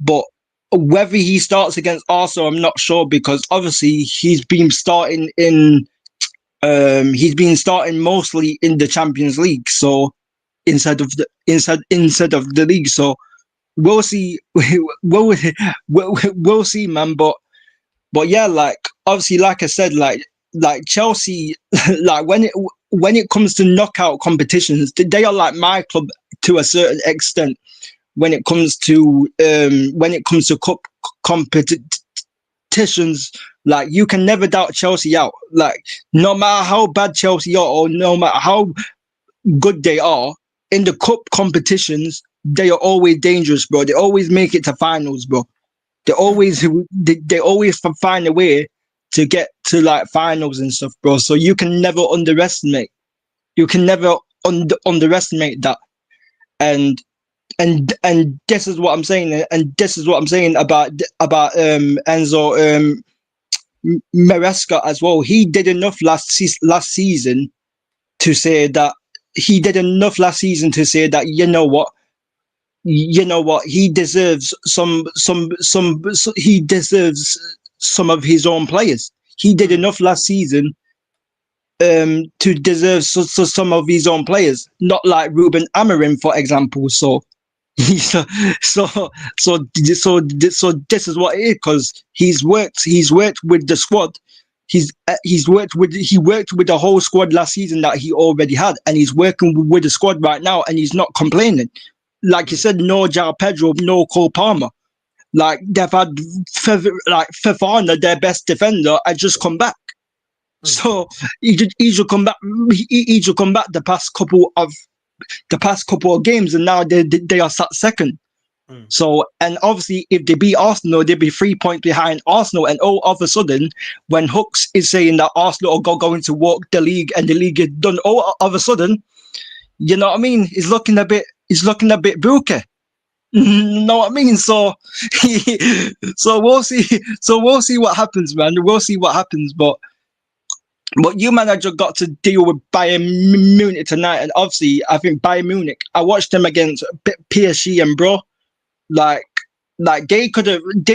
but whether he starts against Arsenal, I'm not sure, because obviously he's been starting mostly in the Champions League. So instead of the league. So we'll see. We'll see, man. But yeah, like obviously, like I said, like Chelsea, like when it comes to knockout competitions, they are like my club to a certain extent. When it comes to cup competitions, like you can never doubt Chelsea out. Like no matter how bad Chelsea are, or no matter how good they are in the cup competitions, they are always dangerous, bro. They always make it to finals, bro. They always find a way to get to like finals and stuff, bro. So you can never underestimate. You can never underestimate that. And this is what I'm saying. And this is what I'm saying about Enzo Maresca as well. He did enough last season to say that you know what, he deserves he deserves some of his own players. He did enough last season to deserve some of his own players, not like Ruben Amorim, for example. So this is what it is, because he's worked with the squad. He worked with the whole squad last season that he already had, and he's working with the squad right now, and he's not complaining. Like you said, no João Pedro, no Cole Palmer. Like they've had Fofana, their best defender, had just come back. So he should come back. He should come back the past couple of games, and now they are sat second. So, and obviously, if they beat Arsenal, they'll be 3 points behind Arsenal. And all of a sudden, when Hooks is saying that Arsenal are going to walk the league and the league is done, all of a sudden, you know what I mean? It's looking a bit brooky. You know what I mean? So, we'll see. So we'll see what happens, man. We'll see what happens. But you manager got to deal with Bayern Munich tonight, and obviously, I think Bayern Munich. I watched them against PSG, and bro, like they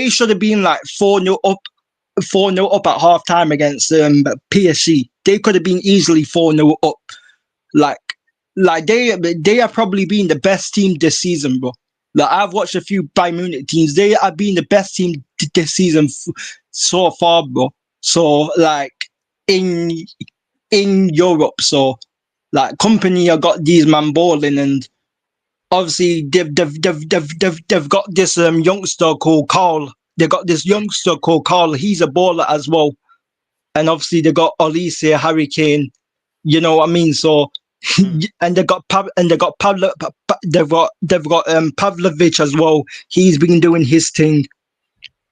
should have been like 4-0 up at half time against PSG. They could have been easily 4-0 up. Like they have probably been the best team this season, bro. Like I've watched a few Bayern Munich teams. They have been the best team this season so far, bro. So like in Europe, so like company have got these man balling, and obviously they've got this youngster called Carl. They got this youngster called Carl. He's a baller as well, and obviously they got Olise, Harry Kane. You know what I mean? So. And they've got Pavlovic as well. He's been doing his thing.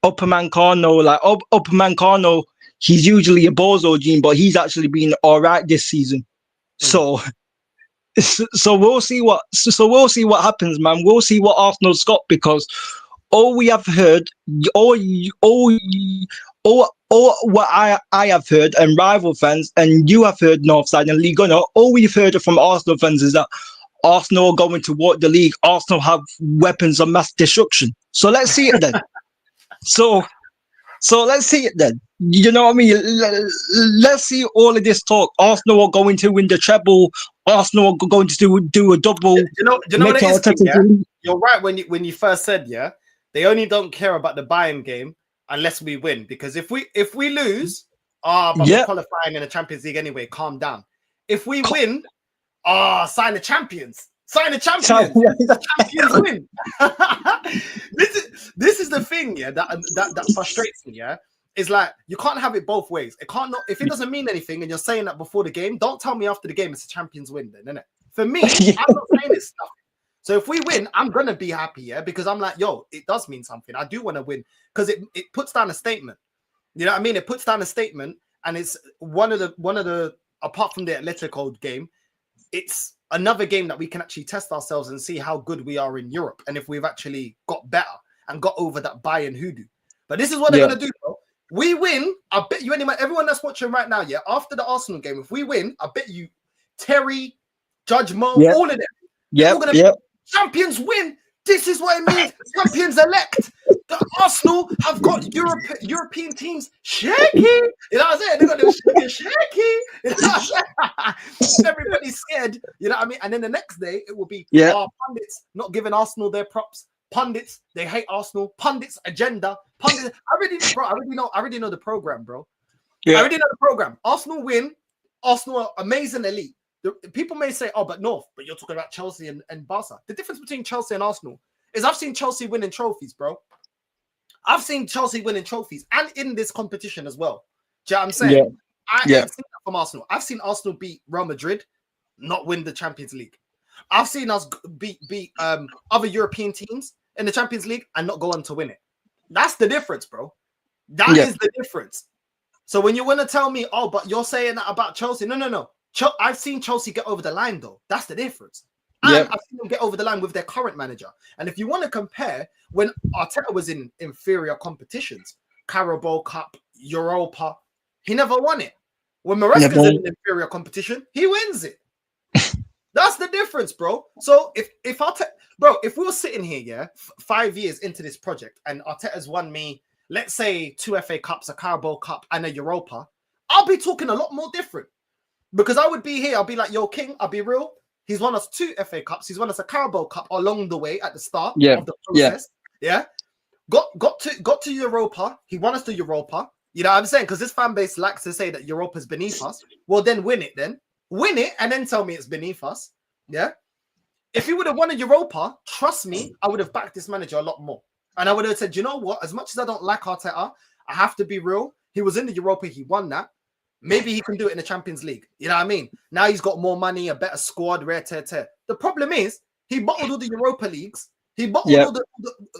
Upamecano, he's usually a bozo gene, but he's actually been all right this season. So we'll see what happens, man. We'll see what Arsenal's got, because all we have heard, all what I have heard, and rival fans, and you have heard Northside and Ligue 1, all we've heard from Arsenal fans is that Arsenal are going to walk the league. Arsenal have weapons of mass destruction. So let's see it then. So let's see it then. You know what I mean? Let's see all of this talk. Arsenal are going to win the treble. Arsenal are going to do a double. You know what it is, King, yeah? You're right when you first said, yeah, they only don't care about the Bayern game unless we win. Because if we lose, but we're qualifying in the Champions League anyway, calm down. If we win, sign the champions. Sign the champions. The champions win. This is the thing, yeah, that frustrates me, yeah. It's like you can't have it both ways. It can't not if it doesn't mean anything and you're saying that before the game, don't tell me after the game it's a champions win then, innit? For me, I'm not saying it's stuff. So if we win, I'm gonna be happy, yeah, because I'm like, yo, it does mean something. I do want to win because it puts down a statement. You know what I mean? It puts down a statement, and it's one of the apart from the Atletico game, it's another game that we can actually test ourselves and see how good we are in Europe and if we've actually got better and got over that Bayern hoodoo. But this is what they're gonna do, bro. We win, I bet you everyone that's watching right now, yeah, after the Arsenal game, if we win, I bet you Terry, Judge Mo, all of them, all gonna be champions win. This is what it means. Champions elect. The Arsenal have got European teams shaky. You know what I'm saying? They got them shaky. You know what I'm saying? Everybody's scared. You know what I mean? And then the next day it will be pundits not giving Arsenal their props. Pundits, they hate Arsenal. Pundits, agenda. Pundits. I already know the program, bro. I already know the program. Arsenal win. Arsenal are amazing elite. People may say, but North, but you're talking about Chelsea and Barca. The difference between Chelsea and Arsenal is I've seen Chelsea winning trophies, bro. I've seen Chelsea winning trophies and in this competition as well. Do you know what I'm saying? I ain't seen that from Arsenal. I've seen Arsenal beat Real Madrid, not win the Champions League. I've seen us beat other European teams in the Champions League and not go on to win it. That's the difference, bro. That is the difference. So when you want to tell me, but you're saying that about Chelsea, no. I've seen Chelsea get over the line, though. That's the difference. And I've seen them get over the line with their current manager. And if you want to compare, when Arteta was in inferior competitions, Carabao Cup, Europa, he never won it. When Maresca's in an inferior competition, he wins it. That's the difference, bro. So if we were sitting here, 5 years into this project, and Arteta's won me, let's say 2 FA Cups, a Carabao Cup, and a Europa, I'll be talking a lot more different. Because I would be here, I'll be like, yo, King, I'll be real. He's won us 2 FA Cups. He's won us a Carabao Cup along the way at the start of the process. Yeah. Got to Europa. He won us the Europa. You know what I'm saying? Because this fan base likes to say that Europa's beneath us. Well, then win it then. Win it and then tell me it's beneath us. Yeah. If he would have won a Europa, trust me, I would have backed this manager a lot more. And I would have said, you know what? As much as I don't like Arteta, I have to be real. He was in the Europa. He won that. Maybe he can do it in the Champions League. You know what I mean? Now he's got more money, a better squad, rare tear. The problem is he bottled all the Europa Leagues. He bottled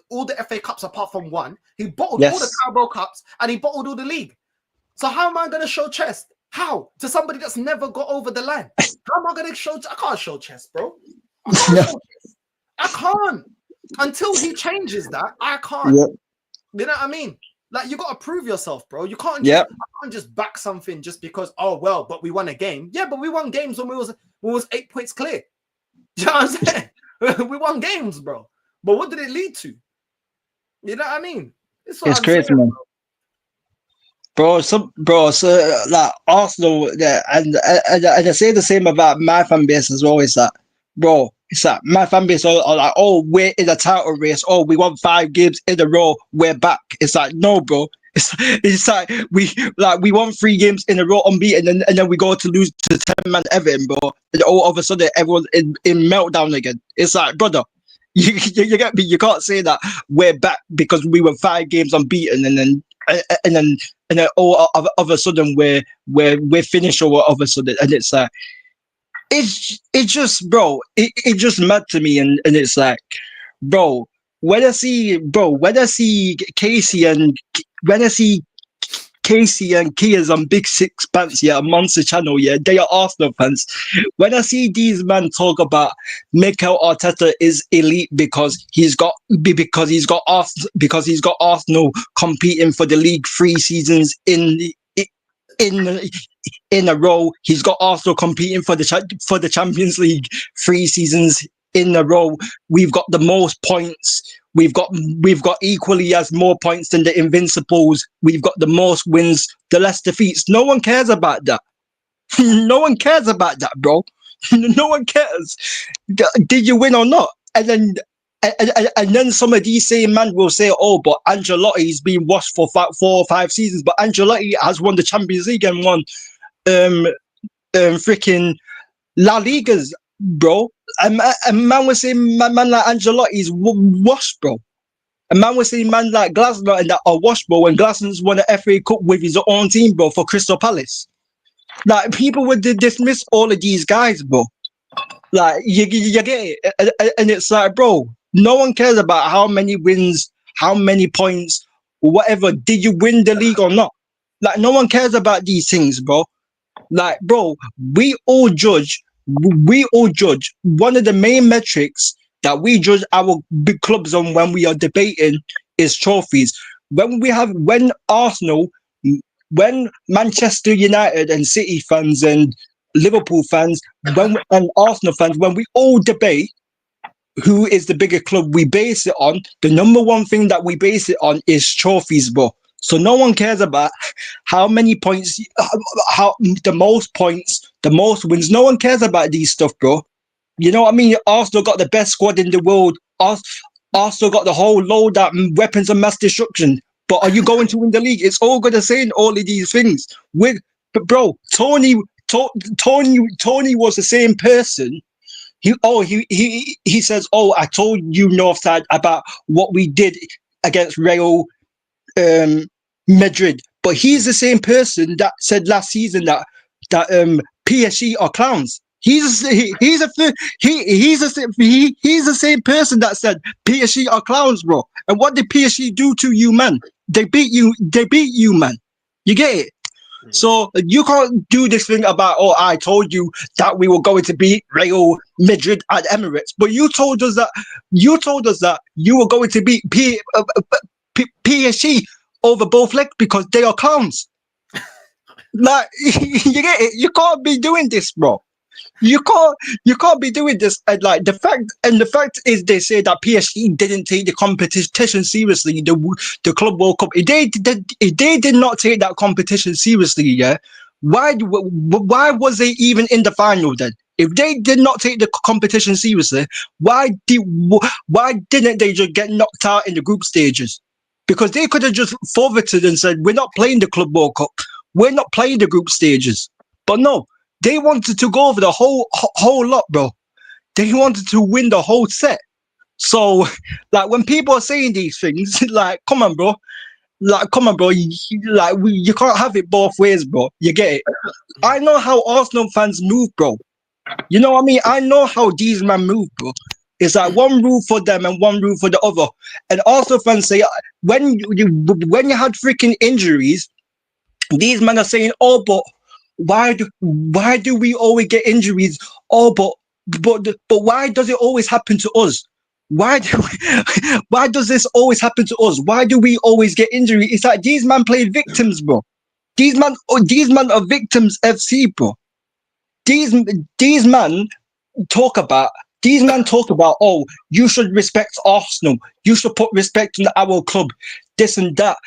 all the FA Cups apart from one. He bottled all the Carabao Cups and he bottled all the league. So how am I going to show chest? How? To somebody that's never got over the line. How am I going to show? I can't show chest, bro. I can't. Until he changes that, I can't. You know what I mean? Like, you got to prove yourself, bro. You can't just, I can't just back something just because, but we won a game. Yeah, but we won games when we was 8 points clear. Do you know what I'm saying? We won games, bro. But what did it lead to? You know what I mean? It's crazy, saying, man. Bro, so like Arsenal, and I say the same about my fan base as well. Is that, bro? It's like my fan base are like, we're in a title race. We won 5 games in a row. We're back. It's like, no, bro. It's like we won 3 games in a row unbeaten, and then we go to lose to 10-man Everton, bro. And all of a sudden, everyone's in meltdown again. It's like, brother, you get me. You can't say that we're back because we were 5 games unbeaten, and then all of a sudden we're finished all of a sudden, and it's like. It's just, bro, it just mad to me, and it's like, bro, when I see Casey and Kia's on Big Six Pants, on Monster Channel, they are Arsenal fans. When I see these men talk about Mikel Arteta is elite because he's got Arsenal competing for the league 3 seasons in in a row. He's got Arsenal competing for the Champions League 3 seasons in a row. We've got the most points. We've got equally as more points than the Invincibles. We've got the most wins, the less defeats. No one cares about that. No one cares about that, bro. No one cares. Did you win or not? And then some of these same men will say, "Oh, but Ancelotti's been washed for 4 or 5 seasons." But Ancelotti has won the Champions League and won freaking La Ligas, bro. And man was saying man like Ancelotti's washed, bro. A man was saying man like Glasner and that are washed, bro. When Glasner's won the FA Cup with his own team, bro, for Crystal Palace. Like, people would dismiss all of these guys, bro. Like, you get it? And it's like, bro, no one cares about how many wins, how many points, whatever. Did you win the league or not? Like, no one cares about these things, bro. Like, bro, we all judge. One of the main metrics that we judge our big clubs on when we are debating is trophies. When Arsenal, when Manchester United and City fans and Liverpool fans, and Arsenal fans, when we all debate who is the bigger club, we base it on, the number one thing that we base it on is trophies, bro. So no one cares about how many points, how the most points, the most wins. No one cares about these stuff, bro. You know what I mean? Arsenal got the best squad in the world. Arsenal got the whole load of weapons of mass destruction. But are you going to win the league? It's all good to say all of these things. But bro, Tony was the same person. He says, "Oh, I told you Northside about what we did against Real Madrid." But he's the same person that said last season that PSG are clowns. He's the same person that said PSG are clowns, bro. And what did PSG do to you, man? They beat you, man. You get it? So you can't do this thing about, "Oh, I told you that we were going to beat Real Madrid at Emirates," but you told us that you were going to beat PSG over both legs because they are clowns. Like, you get it? You can't be doing this, bro. You can't be doing this. And like the fact is, they say that PSG didn't take the competition seriously. The Club World Cup. If they did not take that competition seriously, yeah, why was they even in the final then? If they did not take the competition seriously, why didn't they just get knocked out in the group stages? Because they could have just forfeited and said, "We're not playing the Club World Cup. We're not playing the group stages." But no. They wanted to go over the whole lot, bro. They wanted to win the whole set. So, like, when people are saying these things, like, come on, bro. You can't have it both ways, bro. You get it? I know how Arsenal fans move, bro. You know what I mean? I know how these men move, bro. It's like one rule for them and one rule for the other. And Arsenal fans say, when you had freaking injuries, these men are saying, "Oh, but why do we always get injuries? Oh, but why does it always happen to us? Why does this always happen to us? Why do we always get injury?" It's like these men play victims, bro. These men are victims FC, bro. These men talk about, "Oh, you should respect Arsenal. You should put respect on our club. This and that.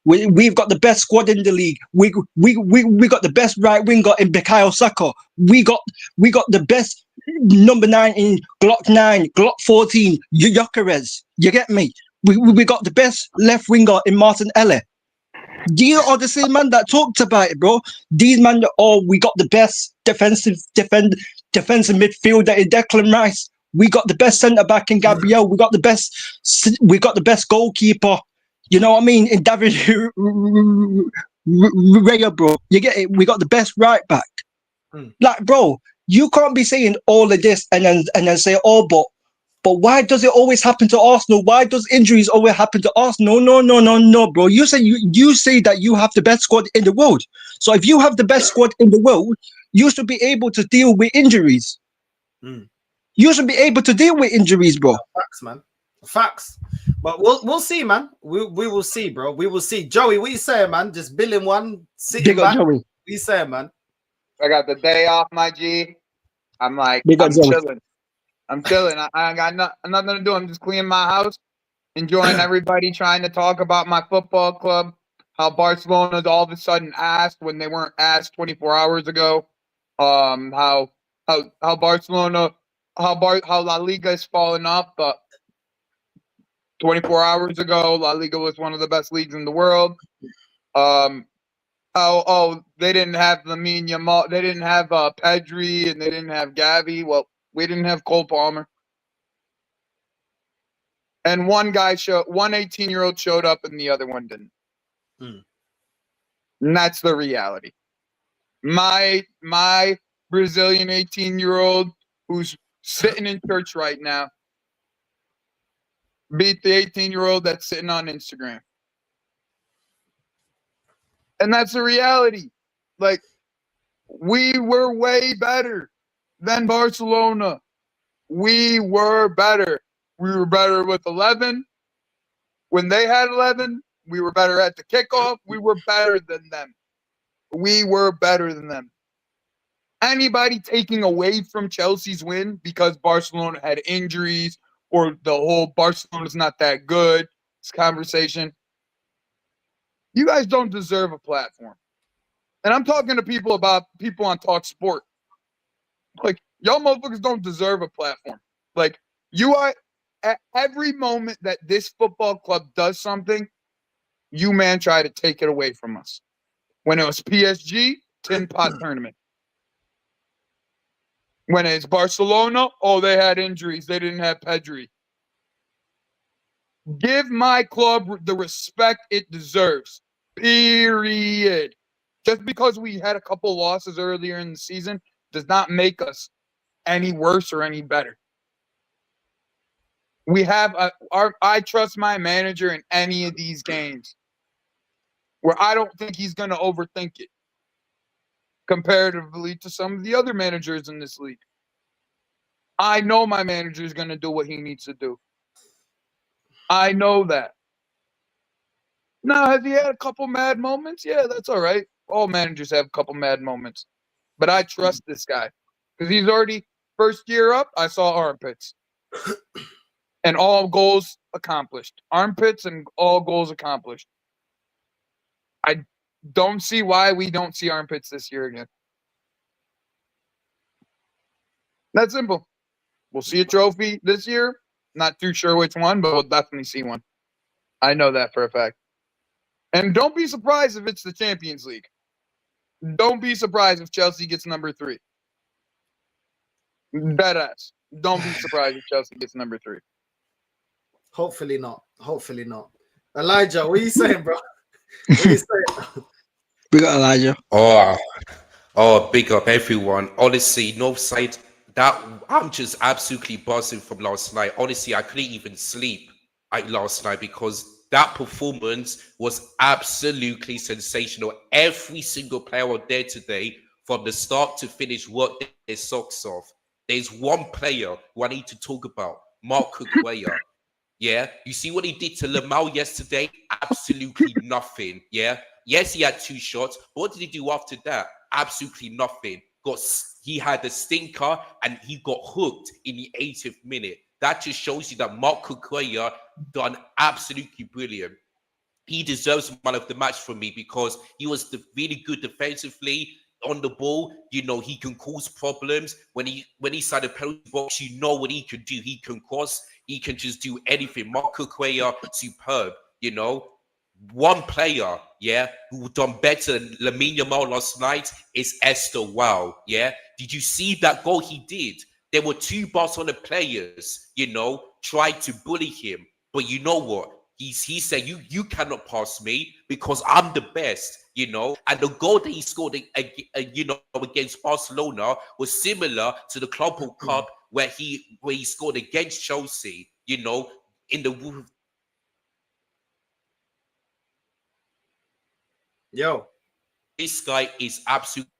We've got the best squad in the league. We got the best right winger in Bukayo Saka. We got the best number 9 in Glock 9, Glock 14, Gyökeres. You get me? We got the best left winger in Martin Elle." You are the same man that talked about it, bro. These men, "Oh, we got the best defensive midfielder in Declan Rice. We got the best centre back in Gabriel. We got the best goalkeeper. You know what I mean? In David Raya, bro. You get it? We got the best right back." Like, bro, you can't be saying all of this and then say, "Oh, but why does it always happen to Arsenal? Why does injuries always happen to Arsenal?" No, bro. You say that you have the best squad in the world. So if you have the best squad in the world, you should be able to deal with injuries. You should be able to deal with injuries, bro. Facts, man. Facts. But we'll see, man. We will see, bro. We will see. Joey, what you saying, man? Just billing one, sitting Big up back. Joey. What you saying, man? I got the day off, my G. I'm like, Big up I'm Joey. chilling. I'm chilling. I got nothing to do. I'm just cleaning my house, enjoying everybody trying to talk about my football club, how Barcelona's all of a sudden asked when they weren't asked 24 hours ago. How Barcelona, how La Liga is falling off, but 24 hours ago, La Liga was one of the best leagues in the world. They didn't have Lamine Yamal, they didn't have Pedri, and they didn't have Gavi. Well, we didn't have Cole Palmer. And one 18-year-old showed up and the other one didn't. And that's the reality. My Brazilian 18-year-old who's sitting in church right now beat the 18-year-old that's sitting on Instagram. And that's the reality. Like, we were way better than Barcelona. We were better. We were better with 11. When they had 11, we were better at the kickoff. We were better than them. We were better than them. Anybody taking away from Chelsea's win because Barcelona had injuries or the whole Barcelona's not that good, this conversation, you guys don't deserve a platform. And I'm talking to people on Talk Sport. Like, y'all motherfuckers don't deserve a platform. Like, you are, at every moment that this football club does something, you, man, try to take it away from us. When it was PSG, tin pot tournament. When it's Barcelona, they had injuries. They didn't have Pedri. Give my club the respect it deserves. Period. Just because we had a couple losses earlier in the season does not make us any worse or any better. We have I trust my manager in any of these games where I don't think he's going to overthink it comparatively to some of the other managers in this league. I know my manager is going to do what he needs to do. I know that. Now, has he had a couple mad moments? Yeah, that's all right. All managers have a couple mad moments. But I trust this guy because he's already first year up. I saw armpits and all goals accomplished. Armpits and all goals accomplished. I don't see why we don't see armpits this year again. That's simple. We'll see a trophy this year. Not too sure which one, but we'll definitely see one. I know that for a fact. And don't be surprised if it's the Champions League. Don't be surprised if Chelsea gets number 3. Deadass. Don't be surprised if Chelsea gets number 3. Hopefully not. Hopefully not. Elijah, what are you saying, bro? What are you saying? We got Elijah. Big up everyone. Honestly, Northside, I'm just absolutely buzzing from last night. Honestly, I couldn't even sleep last night because that performance was absolutely sensational. Every single player out there today, from the start to finish, worked their socks off. There's one player who I need to talk about, Mark Cucurella. Yeah, you see what he did to Yamal yesterday? Absolutely nothing. Yeah, yes, he had 2 shots, but what did he do after that? Absolutely nothing. He had a stinker and he got hooked in the 80th minute. That just shows you that Mark Cucurella done absolutely brilliant. He deserves man of the match from me because he was really good defensively on the ball. You know, he can cause problems when he's at the penalty box. You know what he can do. He can cross. He can just do anything. Mark Cucurella, superb. You know, one player, yeah, who done better than Lamine Yamal last night is Estavao. Yeah, did you see that goal he did? There were 2 Barcelona players, you know, tried to bully him, but you know what? He said, you cannot pass me because I'm the best, you know. And the goal that he scored, you know, against Barcelona was similar to the Club World Cup where he scored against Chelsea, you know, in the. Yo, This guy is absolutely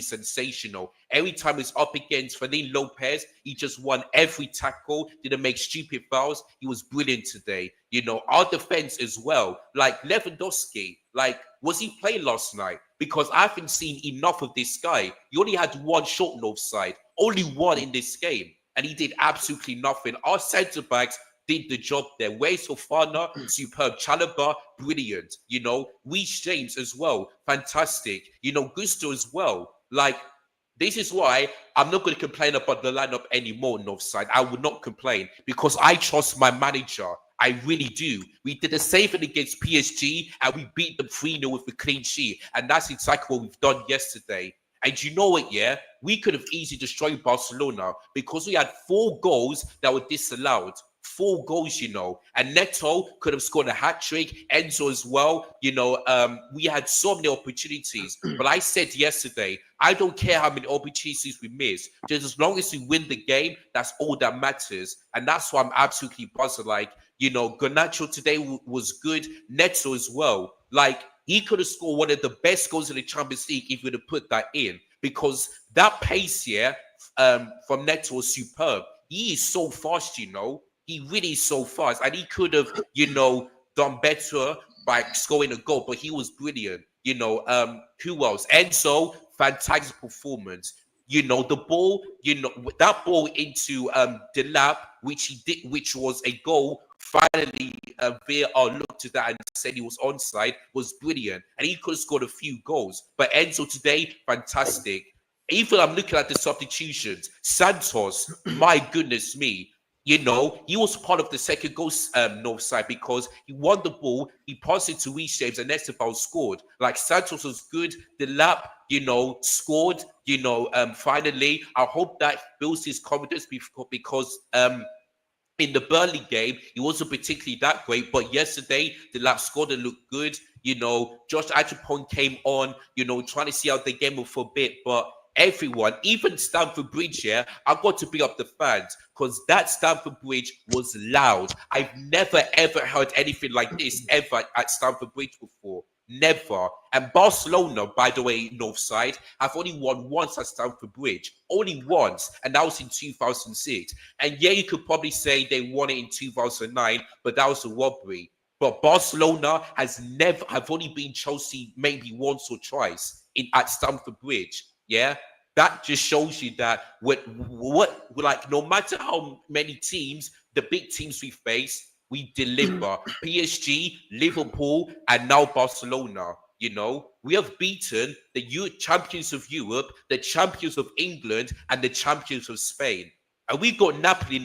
absolutely sensational. Every time he's up against Fernando Lopez, he just won every tackle, didn't make stupid fouls. He was brilliant today. You know, our defense as well, like Lewandowski, like, was he playing last night? Because I haven't seen enough of this guy. He only had one shot on offside, only one in this game, and he did absolutely nothing. Our centre backs did the job there. Where's Fofana? Superb. Chalobah, brilliant. You know, Reece James as well, fantastic. You know, Gusto as well. Like, this is why I'm not going to complain about the lineup anymore, Northside. I would not complain because I trust my manager. I really do. We did the same thing against PSG and we beat them 3-0 with a clean sheet. And that's exactly what we've done yesterday. And you know what, yeah? We could have easily destroyed Barcelona because we had 4 goals that were disallowed. 4 goals, you know, and Neto could have scored a hat-trick, Enzo as well. You know, we had so many opportunities, but I said yesterday, I don't care how many opportunities we miss, just as long as we win the game, that's all that matters. And that's why I'm absolutely buzzing. Like, you know, Garnacho today was good, Neto as well. Like, he could have scored one of the best goals in the Champions League if he would have put that in, because that pace here from Neto was superb. He is so fast, you know. He really is so fast, and he could have, you know, done better by scoring a goal, but he was brilliant. You know, who else? Enzo, fantastic performance. You know, the ball, you know, that ball into the lap, which he did, which was a goal. Finally, VAR looked at that and said he was onside, was brilliant, and he could have scored a few goals. But Enzo today, fantastic. Even I'm looking at the substitutions. Santos, my goodness me. You know, he was part of the second goal, Northside, because he won the ball, he passed it to Reece James, and Estavao scored. Like, Santos was good, the lap, you know, scored, you know, finally. I hope that builds his confidence because in the Burnley game, he wasn't particularly that great, but yesterday, the lap scored and looked good. You know, Josh Achapon came on, you know, trying to see how the game was for a bit, but everyone, even Stamford Bridge here, I got to bring up the fans because that Stamford Bridge was loud. I've never, ever heard anything like this ever at Stamford Bridge before. Never. And Barcelona, by the way, Northside, have only won once at Stamford Bridge. Only once. And that was in 2006. And yeah, you could probably say they won it in 2009, but that was a robbery. But Barcelona have only been Chelsea maybe once or twice at Stamford Bridge. Yeah, that just shows you that like, no matter how many teams, the big teams we face, we deliver. PSG, Liverpool, and now Barcelona. You know, we have beaten the champions of Europe, the champions of England, and the champions of Spain. And we've got Napoli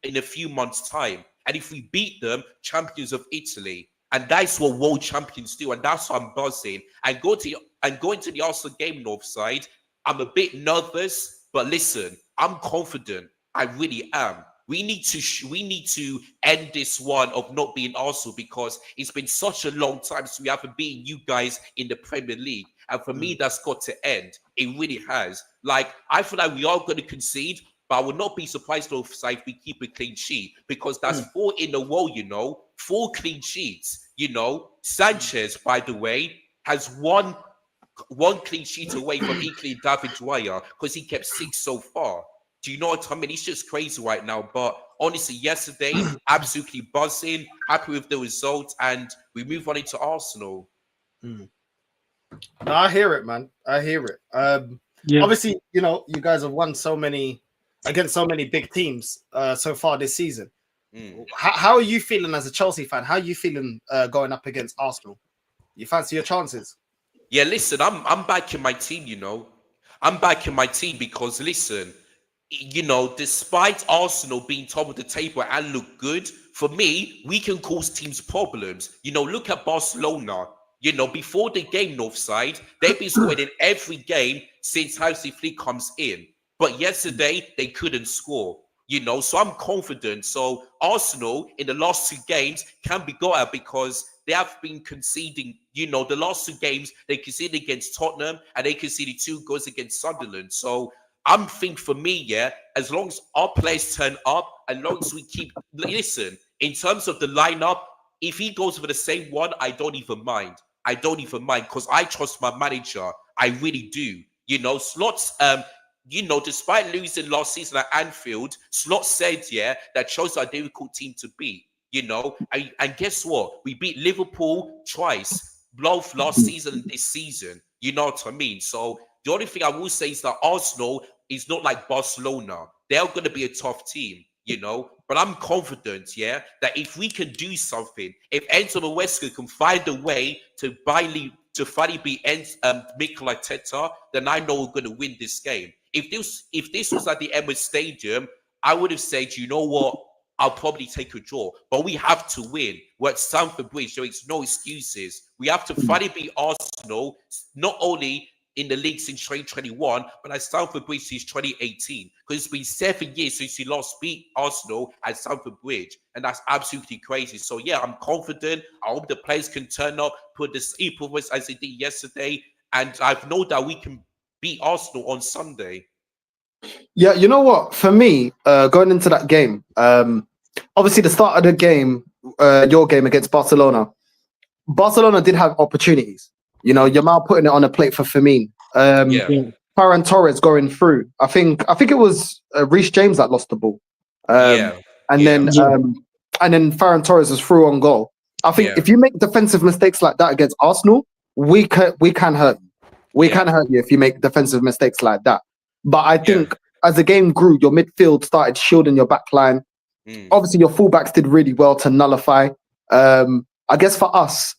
in a few months' time. And if we beat them, champions of Italy. And that's what world champions do. And that's why I'm buzzing. And going to the Arsenal game, Northside, I'm a bit nervous, but listen, I'm confident. I really am. We need to end this one of not being Arsenal because it's been such a long time since we haven't beaten you guys in the Premier League. And for me, that's got to end. It really has. Like, I feel like we are going to concede, but I would not be surprised if we keep a clean sheet because that's 4 in a row, you know, 4 clean sheets. You know, Sanchez, by the way, has one clean sheet away from equaling David Dwyer because he kept 6 so far. Do you know what I mean? He's just crazy right now. But honestly, yesterday, absolutely buzzing, happy with the result, and we move on into Arsenal. No, I hear it, man. I hear it. Obviously, you know, you guys have won against so many big teams so far this season. How are you feeling as a Chelsea fan? How are you feeling going up against Arsenal? You fancy your chances? Yeah, listen, I'm backing my team, you know. I'm backing my team because, listen, you know, despite Arsenal being top of the table and look good, for me, we can cause teams problems. You know, look at Barcelona. You know, before the game, Northside, they've been scoring in every game since Hansi Flick comes in. But yesterday, they couldn't score. You know, so I'm confident. So Arsenal in the last 2 games can be got at because they have been conceding. You know, the last 2 games they conceded against Tottenham and they conceded 2 goals against Sunderland. So I'm thinking for me, yeah, as long as our players turn up, as long as we keep listen in terms of the lineup, if he goes for the same one, I don't even mind. I don't even mind because I trust my manager. I really do. You know, Slots, despite losing last season at Anfield, Slot said, that Chelsea are a difficult team to beat. You know, and guess what? We beat Liverpool twice, both last season and this season. You know what I mean? So the only thing I will say is that Arsenal is not like Barcelona. They're going to be a tough team, you know. But I'm confident, that if we can do something, if Enzo Maresca can find a way to finally beat Mikel Arteta, then I know we're going to win this game. If this was at the Emirates Stadium, I would have said, you know what? I'll probably take a draw, but we have to win. We're at Stamford Bridge, so it's no excuses. We have to finally beat Arsenal, not only in the league since 2021, but at Stamford Bridge since 2018. Because it's been 7 years since we last beat Arsenal at Stamford Bridge, and that's absolutely crazy. So yeah, I'm confident. I hope the players can turn up, put this equal as they did yesterday, and I've no doubt we can beat Arsenal on Sunday. Yeah, you know what? For me, going into that game, obviously the start of the game, your game against Barcelona did have opportunities. You know, Yamal putting it on a plate for Firmino. Ferran Torres going through. I think it was Reece James that lost the ball. Then Ferran Torres was through on goal. I think if you make defensive mistakes like that against Arsenal, we can hurt you. We can hurt you if you make defensive mistakes like that. But I think as the game grew, your midfield started shielding your back line. Obviously, your fullbacks did really well to nullify. I guess for us,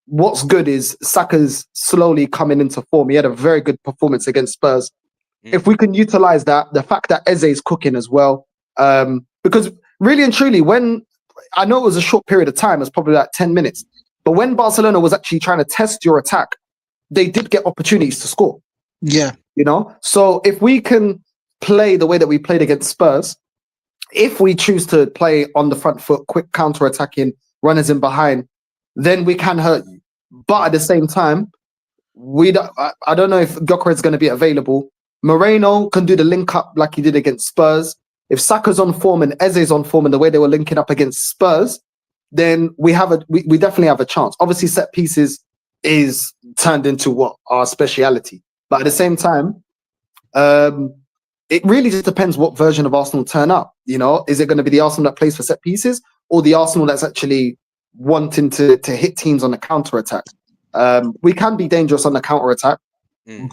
what's good is Saka's slowly coming into form. He had a very good performance against Spurs. If we can utilize that, the fact that Eze is cooking as well, because really and truly, when I know it was a short period of time, it's probably like 10 minutes, but when Barcelona was actually trying to test your attack, they did get opportunities to score. Yeah. You know, so if we can play the way that we played against Spurs, if we choose to play on the front foot, quick counter-attacking, runners in behind, then we can hurt you. But at the same time, I don't know if Gyökeres is going to be available. Moreno can do the link up like he did against Spurs. If Saka's on form and Eze's on form and the way they were linking up against Spurs, then we definitely have a chance. Obviously, set pieces is turned into what our speciality. But at the same time, it really just depends what version of Arsenal turn up. You know, is it going to be the Arsenal that plays for set pieces or the Arsenal that's actually wanting to hit teams on the counter attack? We can be dangerous on the counter attack,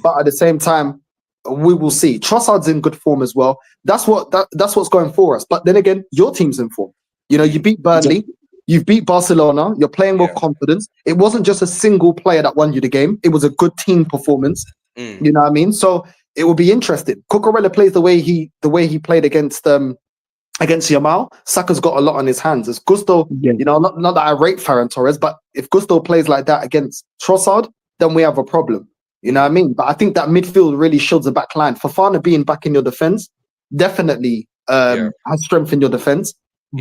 but at the same time, we will see. Trossard's in good form as well. That's what's going for us. But then again, your team's in form. You know, you beat Burnley, you've beat Barcelona. You're playing with confidence. It wasn't just a single player that won you the game. It was a good team performance. You know what I mean? So it will be interesting. Cucurella plays the way he played against Yamal. Saka's got a lot on his hands. As Gusto, you know, not that I rate Ferran Torres, but if Gusto plays like that against Trossard, then we have a problem. You know what I mean? But I think that midfield really shields the back line. Fofana being back in your defense definitely has strengthened your defense.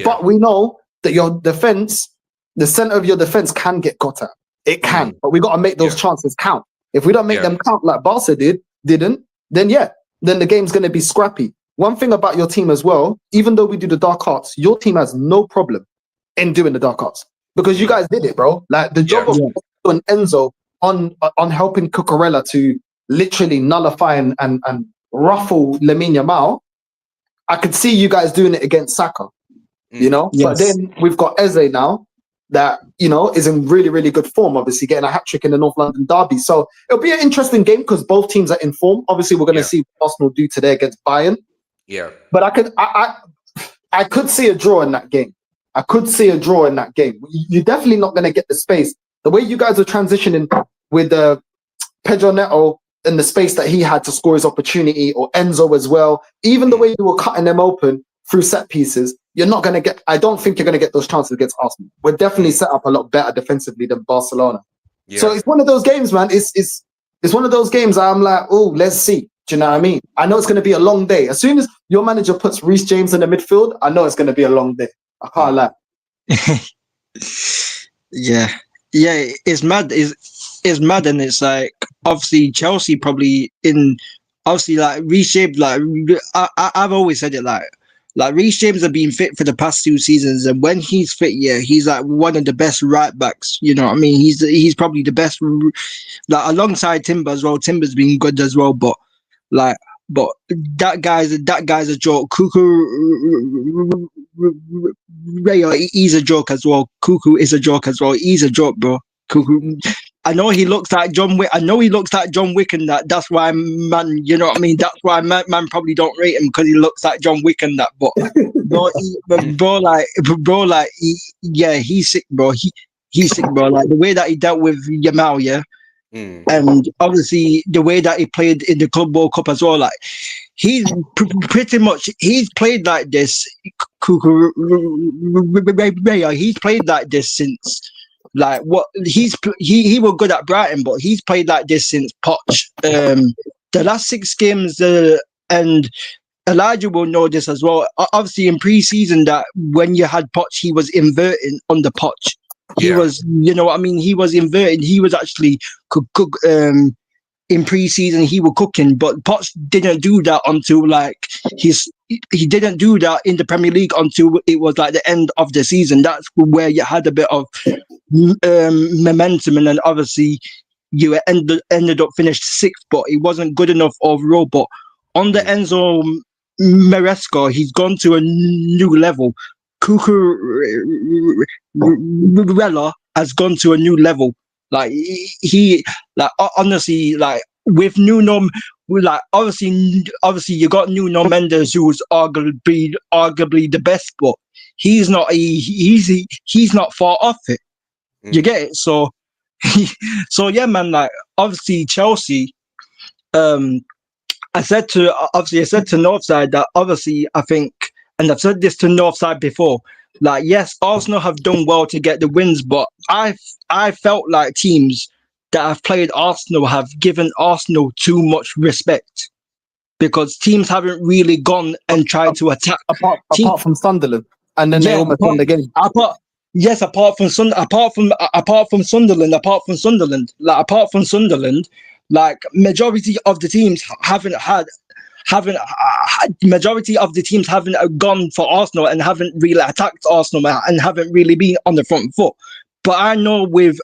But we know that your defense, the center of your defense can get got at. It can, but we got to make those chances count. If we don't make them count like Barca didn't, then the game's going to be scrappy. One thing about your team as well, even though we do the dark arts, your team has no problem in doing the dark arts because you guys did it, bro. Like the job of Enzo on helping Cucurella to literally nullify and ruffle Lamine Yamal, I could see you guys doing it against Saka, you know? But then we've got Eze now that, you know, is in really, really good form, obviously getting a hat-trick in the North London derby. So it'll be an interesting game because both teams are in form. Obviously, we're going to see what Arsenal do today against Bayern. Yeah. But I could see a draw in that game. You're definitely not going to get the space. The way you guys are transitioning with Pedro Neto in the space that he had to score his opportunity, or Enzo as well, even the way you were cutting them open through set pieces, you're not going to get, I don't think you're going to get those chances against Arsenal. We're definitely set up a lot better defensively than Barcelona. So it's one of those games, man. It's one of those games I'm like, oh, let's see. Do you know what I mean? I know it's going to be a long day. As soon as your manager puts Reece James in the midfield, I know it's going to be a long day. I can't lie. Yeah, it's mad. It's mad, and it's like obviously Chelsea probably like reshaped. Like I've always said it. Like Like Reece James has been fit for the past 2 seasons, and when he's fit, yeah, he's like one of the best right backs. You know what I mean? He's probably the best, like alongside Timber as well. Timber's been good as well, but that guy's a joke. Cuckoo Rayo, he's a joke as well. Cuckoo is a joke as well. He's a joke, bro. Cuckoo. I know he looks like John Wick. I know he looks like John Wick, and that's why, man. You know what I mean? That's why man probably don't rate him, because he looks like John Wick and that. But he's sick, bro. He's sick, bro. Like the way that he dealt with Yamal, yeah. And obviously the way that he played in the Club World Cup as well, like he's pretty much played like this. He's played like this since like what he was good at Brighton, but he's played like this since Poch. The last 6 games, and Elijah will know this as well. Obviously in pre-season, that when you had Poch, he was inverting on the Poch. He was, you know what I mean? He was inverted. He was actually in pre-season, he was cooking, but Potts didn't do that until like he didn't do that in the Premier League until it was like the end of the season. That's where you had a bit of momentum, and then obviously you ended up finished 6th, but it wasn't good enough overall. But on the Enzo Maresca, he's gone to a new level. Cucurella has gone to a new level. Like he like honestly, like with Nuno, like obviously you got Nuno Mendes, who was arguably the best, but he's not far off it. You get it? So yeah, man. Like obviously Chelsea. I said to Northside that obviously I think. And I've said this to Northside before, like, yes, Arsenal have done well to get the wins, but I felt like teams that have played Arsenal have given Arsenal too much respect, because teams haven't really gone and tried to attack. Apart from Sunderland, and then they almost won the game. Apart from Sunderland, like majority of the teams haven't gone for Arsenal and haven't really attacked Arsenal and haven't really been on the front foot. But I know with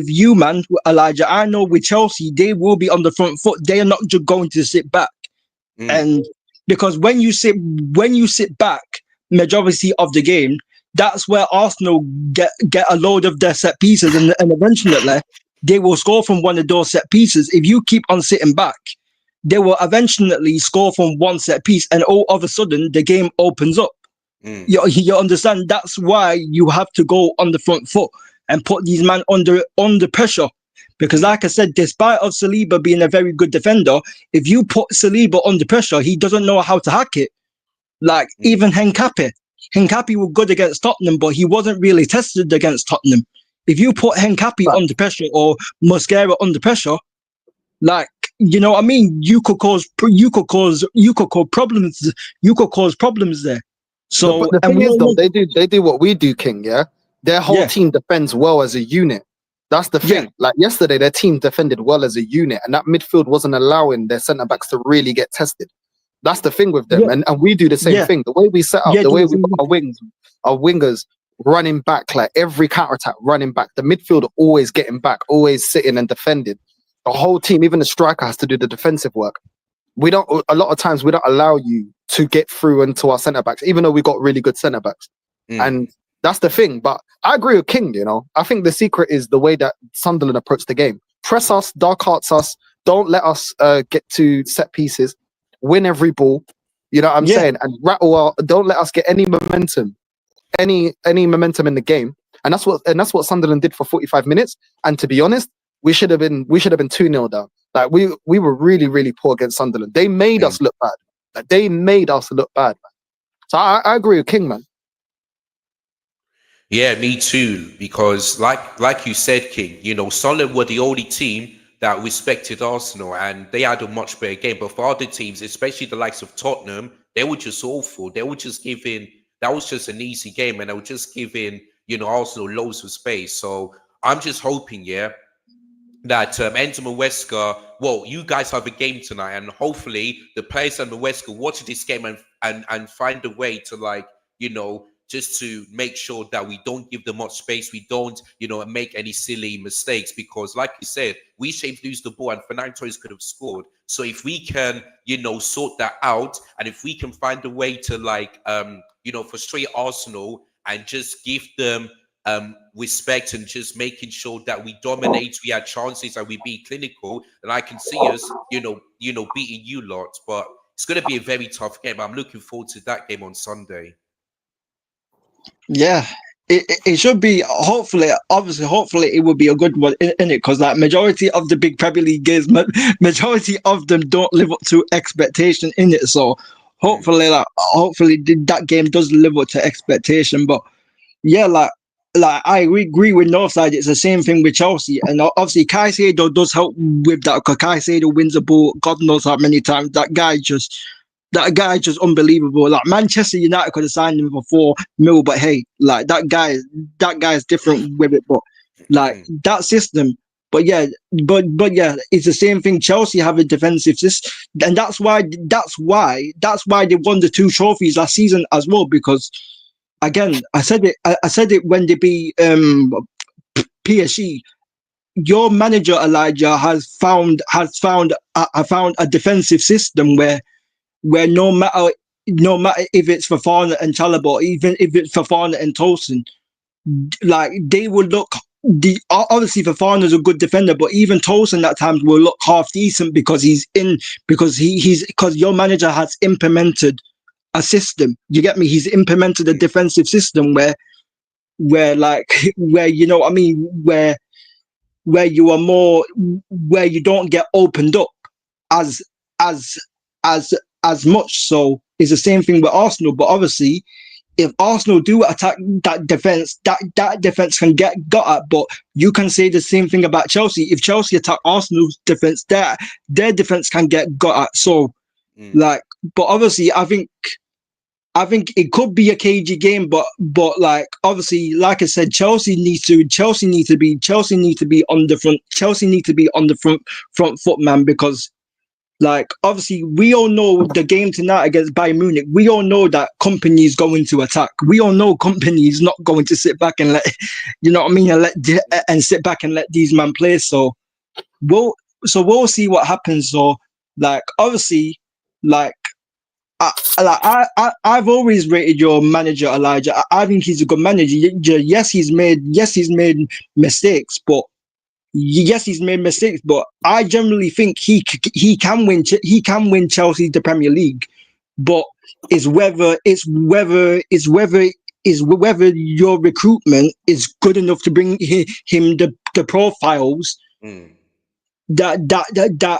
you, man, Elijah, I know with Chelsea, they will be on the front foot. They are not just going to sit back. And because when you sit back majority of the game, that's where Arsenal get a load of their set pieces, and eventually they will score from one of those set pieces. If you keep on sitting back, they will eventually score from one set piece, and all of a sudden the game opens up. You understand? That's why you have to go on the front foot and put these men under pressure. Because like I said, despite of Saliba being a very good defender, if you put Saliba under pressure, he doesn't know how to hack it. Like even Henkapi was good against Tottenham, but he wasn't really tested against Tottenham. If you put Henkapi under pressure or Mosquera under pressure, like, you know what I mean, you could cause problems. You could cause problems there. So but the thing is, though, they do what we do, King. Yeah, their whole team defends well as a unit. That's the thing. Like yesterday, their team defended well as a unit, and that midfield wasn't allowing their centre backs to really get tested. That's the thing with them, and we do the same thing. The way we set up, the way we put our wingers running back, like every counter attack running back. The midfield are always getting back, always sitting and defending. The whole team, even the striker, has to do the defensive work. A lot of times we don't allow you to get through into our centre backs, even though we got really good centre backs. And that's the thing. But I agree with King, you know. I think the secret is the way that Sunderland approach the game. Press us, dark hearts us, don't let us get to set pieces, win every ball, you know what I'm saying? And rattle out, don't let us get any momentum, any momentum in the game. And that's what Sunderland did for 45 minutes. And to be honest, we should have been 2-0 down. Like we were really, really poor against Sunderland. They made us look bad. Like they made us look bad, man. So I agree with King, man. Yeah, me too. Because like you said, King, you know, Sunderland were the only team that respected Arsenal, and they had a much better game. But for other teams, especially the likes of Tottenham, they were just awful. They were just that was just an easy game, and they were just giving, you know, Arsenal loads of space. So I'm just hoping, that Enzo Maresca, well, you guys have a game tonight, and hopefully the players and Maresca watch this game and find a way to, like, you know, just to make sure that we don't give them much space, we don't, you know, make any silly mistakes, because like you said, we should lose the ball and Fernando Torres could have scored. So if we can, you know, sort that out, and if we can find a way to, like, you know, frustrate Arsenal and just give them respect and just making sure that we dominate, we had chances and we be clinical, and I can see us, you know, beating you lot. But it's going to be a very tough game. I'm looking forward to that game on Sunday. Yeah, it should be. Hopefully it will be a good one in it, because like majority of the big Premier League games, majority of them don't live up to expectation in it. So hopefully that game does live up to expectation. But yeah, like I agree with Northside. It's the same thing with Chelsea, and obviously Caicedo does help with that, because Caicedo wins a ball God knows how many times. That guy just unbelievable. Like Manchester United could have signed him for 4 mil, but hey, like that guy is different with it. But like that system, but yeah, it's the same thing. Chelsea have a defensive system, and that's why they won the 2 trophies last season as well. Because again, I said it when they beat PSG. Your manager Elijah has found a defensive system where no matter if it's Fofana and Chalobah, or even if it's Fofana and Tosin, like they will look. Obviously Fofana's a good defender, but even Tosin at times will look half decent because because your manager has implemented a system. You get me? He's implemented a defensive system where you know what I mean, where you are more, where you don't get opened up as much. So it's the same thing with Arsenal. But obviously, if Arsenal do attack that defense can get got at. But you can say the same thing about Chelsea. If Chelsea attack Arsenal's defense, their defense can get got at. So like, but obviously, I think it could be a cagey game, but like obviously, like I said, Chelsea need to be on the front foot, man, because like obviously we all know the game tonight against Bayern Munich. We all know that Company is going to attack. We all know Company is not going to sit back and let, you know what I mean, and sit back and let these men play. So we'll see what happens. So like obviously, like I've always rated your manager Elijah. I think he's a good manager. Yes, he's made mistakes, but I generally think he can win Chelsea the Premier League. But is whether your recruitment is good enough to bring him the profiles the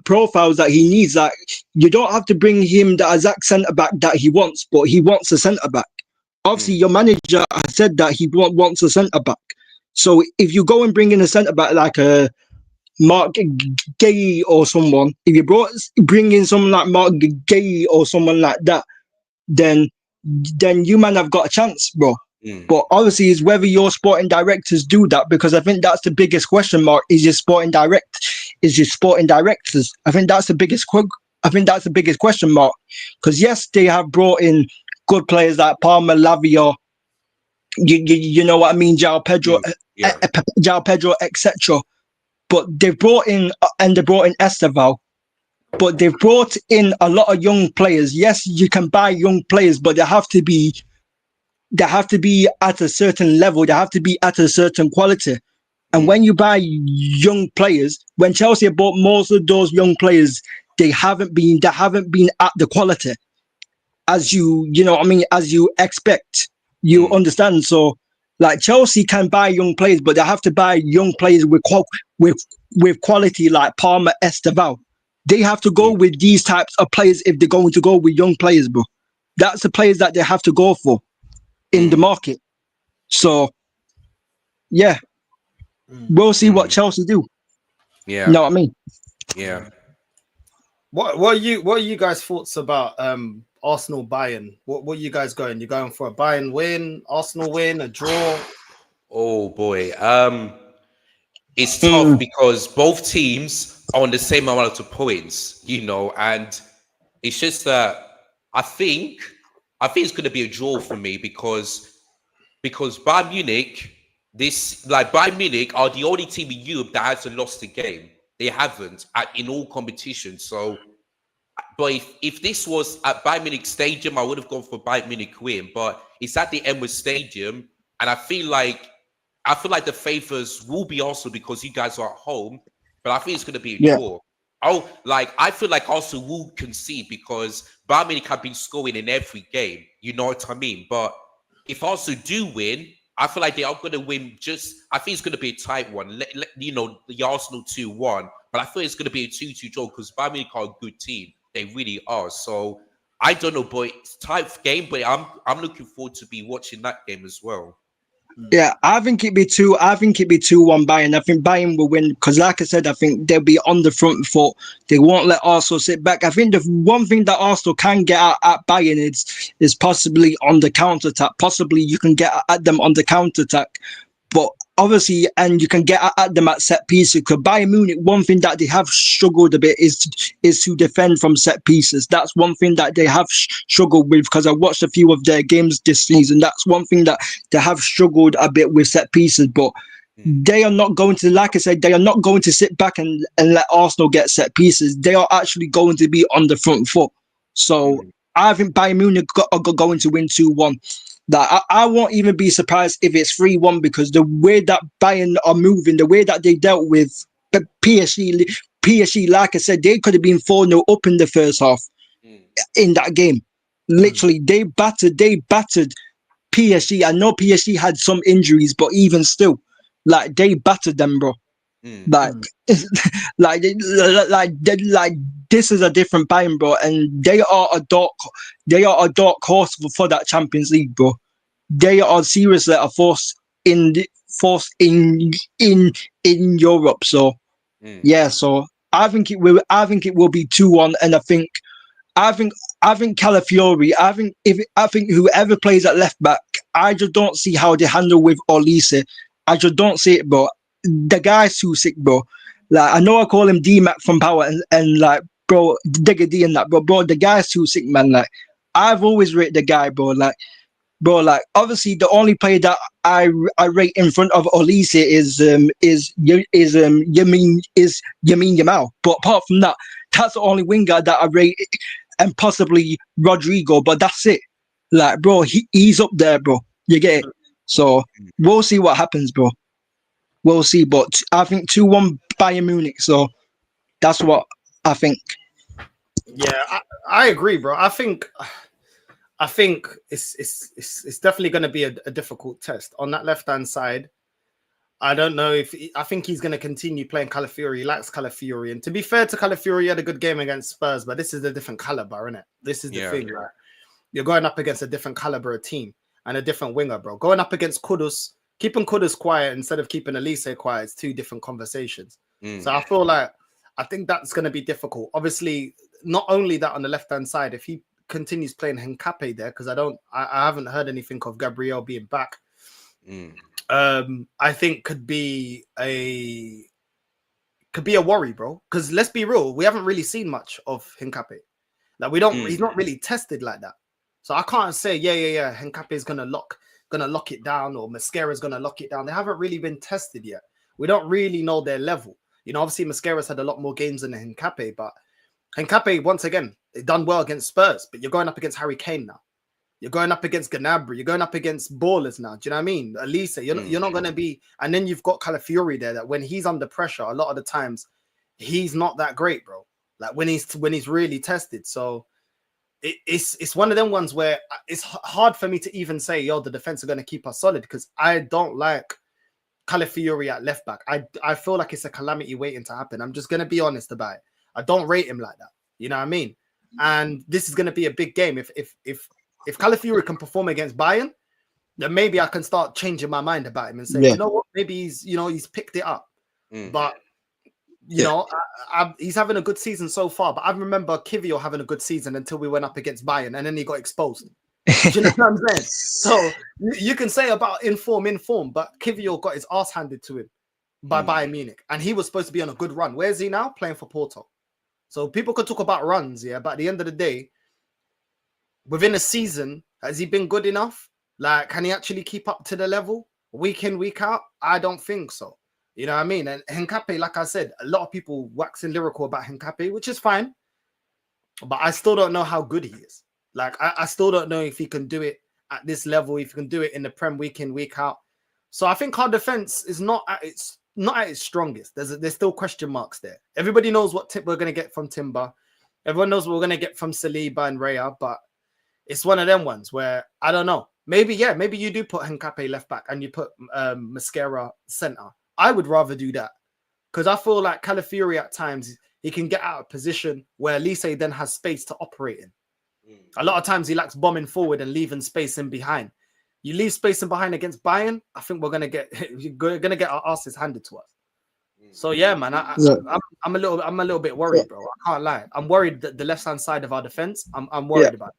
profiles that he needs. Like you don't have to bring him the exact centre back that he wants, but he wants a centre back. Obviously, your manager has said that he wants a centre back. So if you go and bring in a centre back like a Mark Gay or someone, if you bring in someone like Mark Gay or someone like that, then you might have got a chance, bro. But obviously, it's whether your sporting directors do that, because I think that's the biggest question mark. Is your sporting directors? I think that's the biggest question mark. Because yes, they have brought in good players like Palmer, Lavia. You know what I mean, João Pedro, etc. But they've brought in Estavao. But they've brought in a lot of young players. Yes, you can buy young players, but they have to be at a certain level. They have to be at a certain quality. And when you buy young players, when Chelsea bought most of those young players, they haven't been at the quality as you know what I mean, as you expect. You understand? So like Chelsea can buy young players, but they have to buy young players with quality, like Palmer, Estavao. They have to go with these types of players if they're going to go with young players, bro. That's the players that they have to go for in the market. So yeah, we'll see what Chelsea do. Yeah, you know what I mean? Yeah. What are you guys' thoughts about Arsenal Bayern? What are you guys going? You going for a Bayern win, Arsenal win, a draw? Oh boy. it's tough because both teams are on the same amount of points, and it's just that I think it's going to be a draw for me because Bayern Munich, Bayern Munich are the only team in Europe that hasn't lost a game. They haven't in all competitions. So, but if this was at Bayern Munich Stadium, I would have gone for Bayern Munich win. But it's at the Emirates Stadium, and I feel like the favors will be Arsenal because you guys are at home. But I think it's going to be a draw. I feel like Arsenal will concede because Bayern Munich have been scoring in every game. You know what I mean? But if Arsenal do win, I feel like they are going to win. I think it's going to be a tight one. The Arsenal 2-1, but I feel it's going to be a 2-2 draw because Bayern Munich are a good team. They really are. So I don't know, but it's a tight game. But I'm looking forward to be watching that game as well. Yeah, I think it'd be 2-1 Bayern. I think Bayern will win because, like I said, I think they'll be on the front foot. They won't let Arsenal sit back. I think the one thing that Arsenal can get at Bayern is possibly on the counter-attack. Possibly you can get at them on the counter-attack. But obviously, and you can get at them at set pieces. Because Bayern Munich, one thing that they have struggled a bit is to defend from set pieces. That's one thing that they have struggled with because I watched a few of their games this season. That's one thing that they have struggled a bit with set pieces. But they are not going to, like I said, they are not going to sit back and let Arsenal get set pieces. They are actually going to be on the front foot. So I think Bayern Munich are going to win 2-1. That I won't even be surprised if it's 3-1 because the way that Bayern are moving, the way that they dealt with PSG, like I said, they could have been 4-0 up in the first half in that game. Literally, they battered PSG. I know PSG had some injuries, but even still, they battered them, bro. This is a different Bayern, bro, and they are a dark horse for that Champions League, bro. They are seriously a force in Europe. So yeah, so I think it will be 2-1, and I think Calafiori. I think whoever plays at left back, I just don't see how they handle with Olise. I just don't see it, bro. The guy's too sick, bro. I know I call him D-Mac from Power and bro, Digga D and that, bro, the guy's too sick, man. I've always rated the guy, bro. Obviously the only player that I rate in front of Olise is Yamal. But apart from that, that's the only winger that I rate, and possibly Rodrigo. But that's it. Bro, he's up there, bro. You get it? So we'll see what happens, bro. We'll see, but I think 2-1 Bayern Munich. So that's what I think. Yeah, I agree, bro. I think it's definitely going to be a difficult test on that left hand side. I don't know I think he's going to continue playing Calafiori. He likes Calafiori, and to be fair to Calafiori, he had a good game against Spurs, but this is a different caliber, isn't it? This is the thing, right? You're going up against a different caliber of team and a different winger, bro. Going up against Kudus. Keeping Kudus quiet instead of keeping Olise quiet is two different conversations. So I think that's going to be difficult. Obviously, not only that on the left-hand side, if he continues playing Henkape there, because I haven't heard anything of Gabriel being back, I think could be a worry, bro. Because let's be real, we haven't really seen much of Henkape. He's not really tested like that. So I can't say, Henkape is gonna lock it down, or Mascara's gonna lock it down. They haven't really been tested yet. We don't really know their level. Obviously Mascara's had a lot more games than Henkape, but Henkape, once again, done well against Spurs, but you're going up against Harry Kane now. You're going up against Gnabry. You're going up against ballers now. Do you know what I mean? Olise, you're not going to be... And then you've got Calafiori there that when he's under pressure, a lot of the times, he's not that great, bro. When he's really tested. So it's one of them ones where it's hard for me to even say, the defense are going to keep us solid, because I don't like Calafiori at left back. I feel like it's a calamity waiting to happen. I'm just going to be honest about it. I don't rate him like that. You know what I mean? And this is going to be a big game. If Calafiori can perform against Bayern, then maybe I can start changing my mind about him and say, you know what, maybe he's picked it up. But he's having a good season so far. But I remember Kivior having a good season until we went up against Bayern, and then he got exposed. Do you know what I'm saying? So you can say about inform, but Kivior got his ass handed to him. by Bayern Munich, and he was supposed to be on a good run. Where is he now? Playing for Porto. So people could talk about runs, yeah, but at the end of the day, within a season, has he been good enough? Like, can he actually keep up to the level week in, week out? I don't think so. You know what I mean? And Henkape, like I said, a lot of people waxing lyrical about Henkape, which is fine, but I still don't know how good he is. Like, I still don't know if he can do it at this level, if he can do it in the Prem week in, week out. So I think our defense is not at its strongest. There's still question marks there. Everybody knows what we're going to get from Timber. Everyone knows what we're going to get from Saliba and Raya, but it's one of them ones where I don't know. Maybe you do put Henkape left back and you put Maresca center. I would rather do that because I feel like Calafiori at times he can get out of position where Lise then has space to operate in. A lot of times he lacks bombing forward and leaving space in behind. You leave space in behind against Bayern, I think we're gonna get our asses handed to us. So yeah, man, I'm a little bit worried, bro. I can't lie. I'm worried that the left hand side of our defense. I'm worried about it.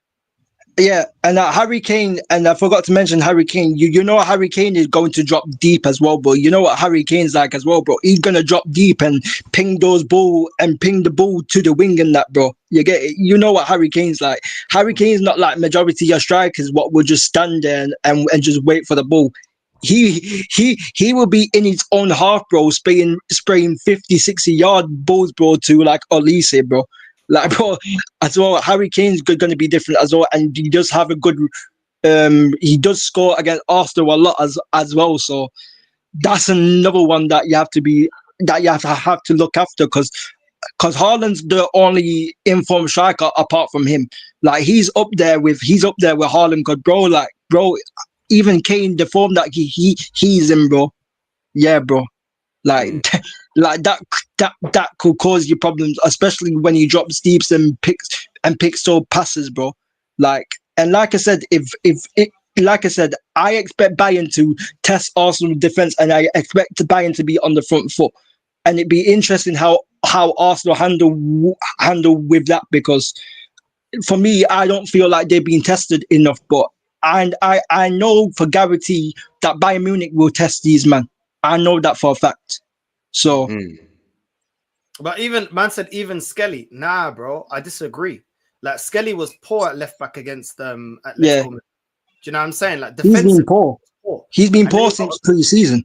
Yeah, and Harry Kane, and I forgot to mention Harry Kane. You know Harry Kane is going to drop deep as well, bro. You know what Harry Kane's like as well, bro. He's gonna drop deep and ping the ball to the wing and that, bro. You get it? You know what Harry Kane's like. Harry Kane's not like majority of strikers, what will just stand there and just wait for the ball. He will be in his own half, bro, spraying 50, 60-yard balls, bro, to like Olise, bro. Like, bro, as well, Harry Kane's going to be different as well, and he does have a good. He does score against Arsenal a lot as well, so that's another one that you have to look after because Haaland's the only informed striker apart from him. Like he's up there with Haaland, because bro, even Kane, the form that he's in, bro. Yeah, bro. Like that could cause you problems, especially when he drops deeps and picks so passes, bro. Like I said, I expect Bayern to test Arsenal defense, and I expect Bayern to be on the front foot, and it'd be interesting how Arsenal handle with that, because for me, I don't feel like they've been tested enough, but I know for guarantee that Bayern Munich will test these man. I know that for a fact. So, but even Skelly, nah, bro, I disagree. Like Skelly was poor at left back against at Leverkusen. Do you know what I'm saying? Like he's been poor. He's been poor since pre-season.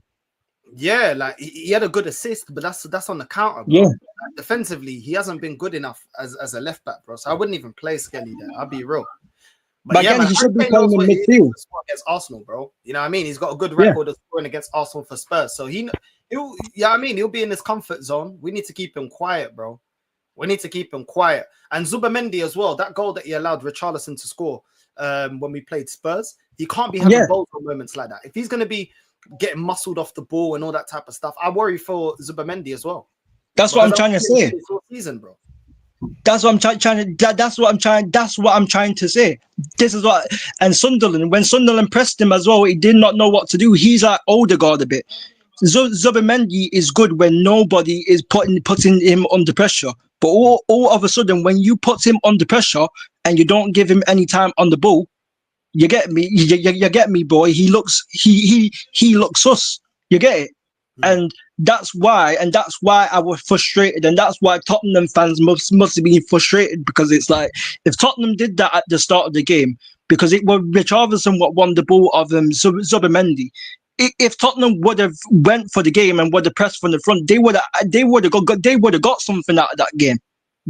Yeah, like he had a good assist, but that's on the counter, bro. Yeah. Like, defensively, he hasn't been good enough as a left back, bro. So I wouldn't even play Skelly there. I'll be real. But yeah, again, man, he should be playing in midfield against Arsenal, bro. You know what I mean? He's got a good record of scoring against Arsenal for Spurs, so he'll be in his comfort zone. We need to keep him quiet, bro. We need to keep him quiet. And Zubamendi as well. That goal that he allowed Richarlison to score when we played Spurs, he can't be having both moments like that. If he's going to be getting muscled off the ball and all that type of stuff, I worry for Zubamendi as well. That's what I'm trying to say. Season, bro. That's what I'm trying to say. This is what, and Sunderland, when Sunderland pressed him as well, he did not know what to do. He's like Ødegaard a bit. Zubamendi is good when nobody is putting him under pressure. But all of a sudden, when you put him under pressure and you don't give him any time on the ball, you get me. You get me, boy. He looks sus. You get it. And that's why I was frustrated, and that's why Tottenham fans must have been frustrated, because it's like, if Tottenham did that at the start of the game, because it was Richarlison what won the ball of Zubamendi. If Tottenham would have went for the game and would have pressed from the front, they would have got something out of that game.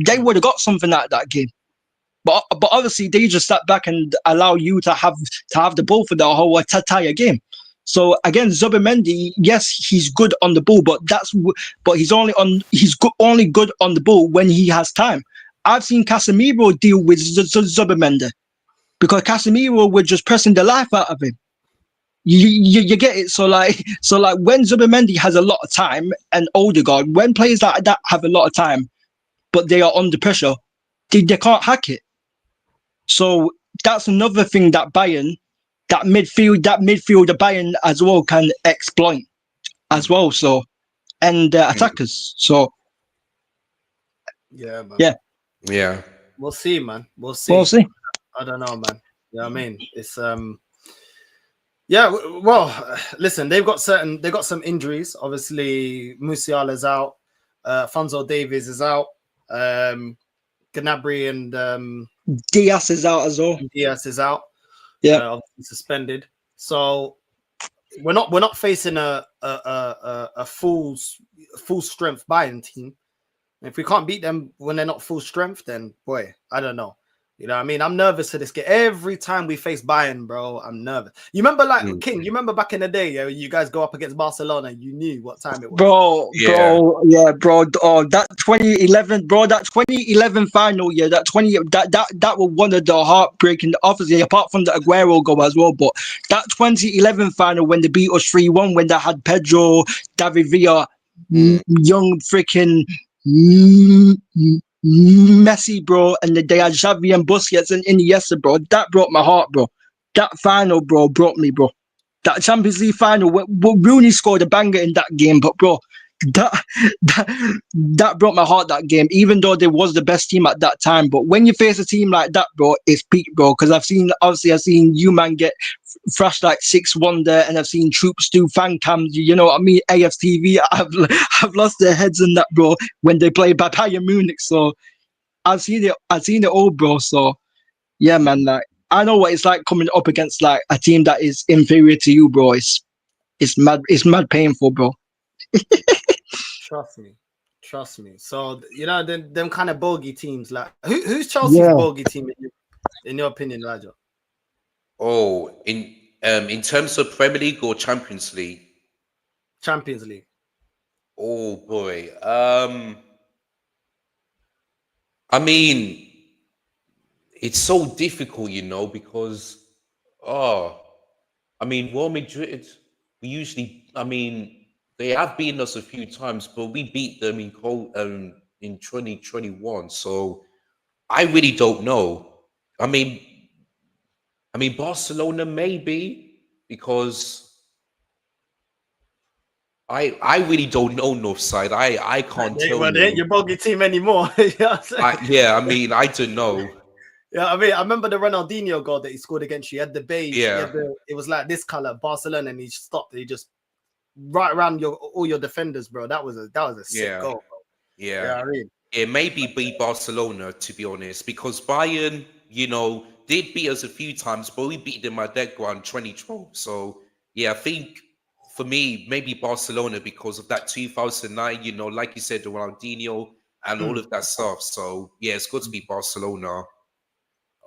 They would have got something out of that game. But obviously they just sat back and allow you to have the ball for the whole entire game. So again, Zubamendi, yes, he's good on the ball, but he's only good on the ball when he has time. I've seen Casemiro deal with Zubamendi because Casemiro was just pressing the life out of him. You get it. So like when Zubamendi has a lot of time, and Ødegaard, when players like that have a lot of time, but they are under pressure, they can't hack it. So that's another thing that midfield the Bayern as well can exploit as well. So, and attackers. So yeah, man. Yeah. We'll see, man. We'll see. I don't know, man. You know what I mean? It's Yeah, well, listen, they've got some injuries. Obviously, Musiala's out, Fonzo Davies is out, Gnabry and Diaz is out as well. Diaz is out. Yeah. Obviously suspended. So we're not facing a full strength Bayern team. If we can't beat them when they're not full strength, then boy, I don't know. You know what I mean? I'm nervous for this game. Every time we face Bayern, bro, I'm nervous. You remember, King, you remember back in the day, you guys go up against Barcelona, you knew what time it was. Bro, oh, that 2011, bro, that 2011 final, that was one of the heartbreaking, obviously, apart from the Aguero goal as well, but that 2011 final when they beat us 3-1, when they had Pedro, David Villa, young freaking Messi, bro, and they had Xavi and Busquets and Iniesta, bro. That broke my heart, bro. That final, bro, broke me, bro. That Champions League final, Rooney scored a banger in that game, but bro, that broke my heart. That game, even though they was the best team at that time, but when you face a team like that, bro, it's peak, bro. Because I've seen you man get thrashed like 6-1 there, and I've seen troops do fan cams. You know what I mean? AFTV, I've lost their heads in that, bro, when they play by Bayern Munich. So I've seen it all, bro. So yeah, man, like I know what it's like coming up against like a team that is inferior to you, bro. It's mad painful, bro. Trust me. So them kind of bogey teams, like who's Chelsea's bogey team in your opinion, Raja? Oh, in terms of Premier League or Champions League? Champions League. Oh boy. I mean, it's so difficult, because Real Madrid, we usually, they have beaten us a few times, but we beat them in 2021. So I really don't know. I mean, Barcelona maybe, because I really don't know Northside. I can't tell you. They ain't your bogey team anymore. You know what I'm saying? I don't know. Yeah, I remember the Ronaldinho goal that he scored against you. He had the beige. Yeah. It was like this color, Barcelona, and he stopped. He just right around all your defenders, bro. That was a sick goal, bro. Yeah. It maybe beat Barcelona, to be honest, because Bayern, did beat us a few times, but we beat them at that ground 2012. So yeah, I think for me, maybe Barcelona because of that 2009, like you said, the Ronaldinho and all of that stuff. So yeah, it's good to be Barcelona.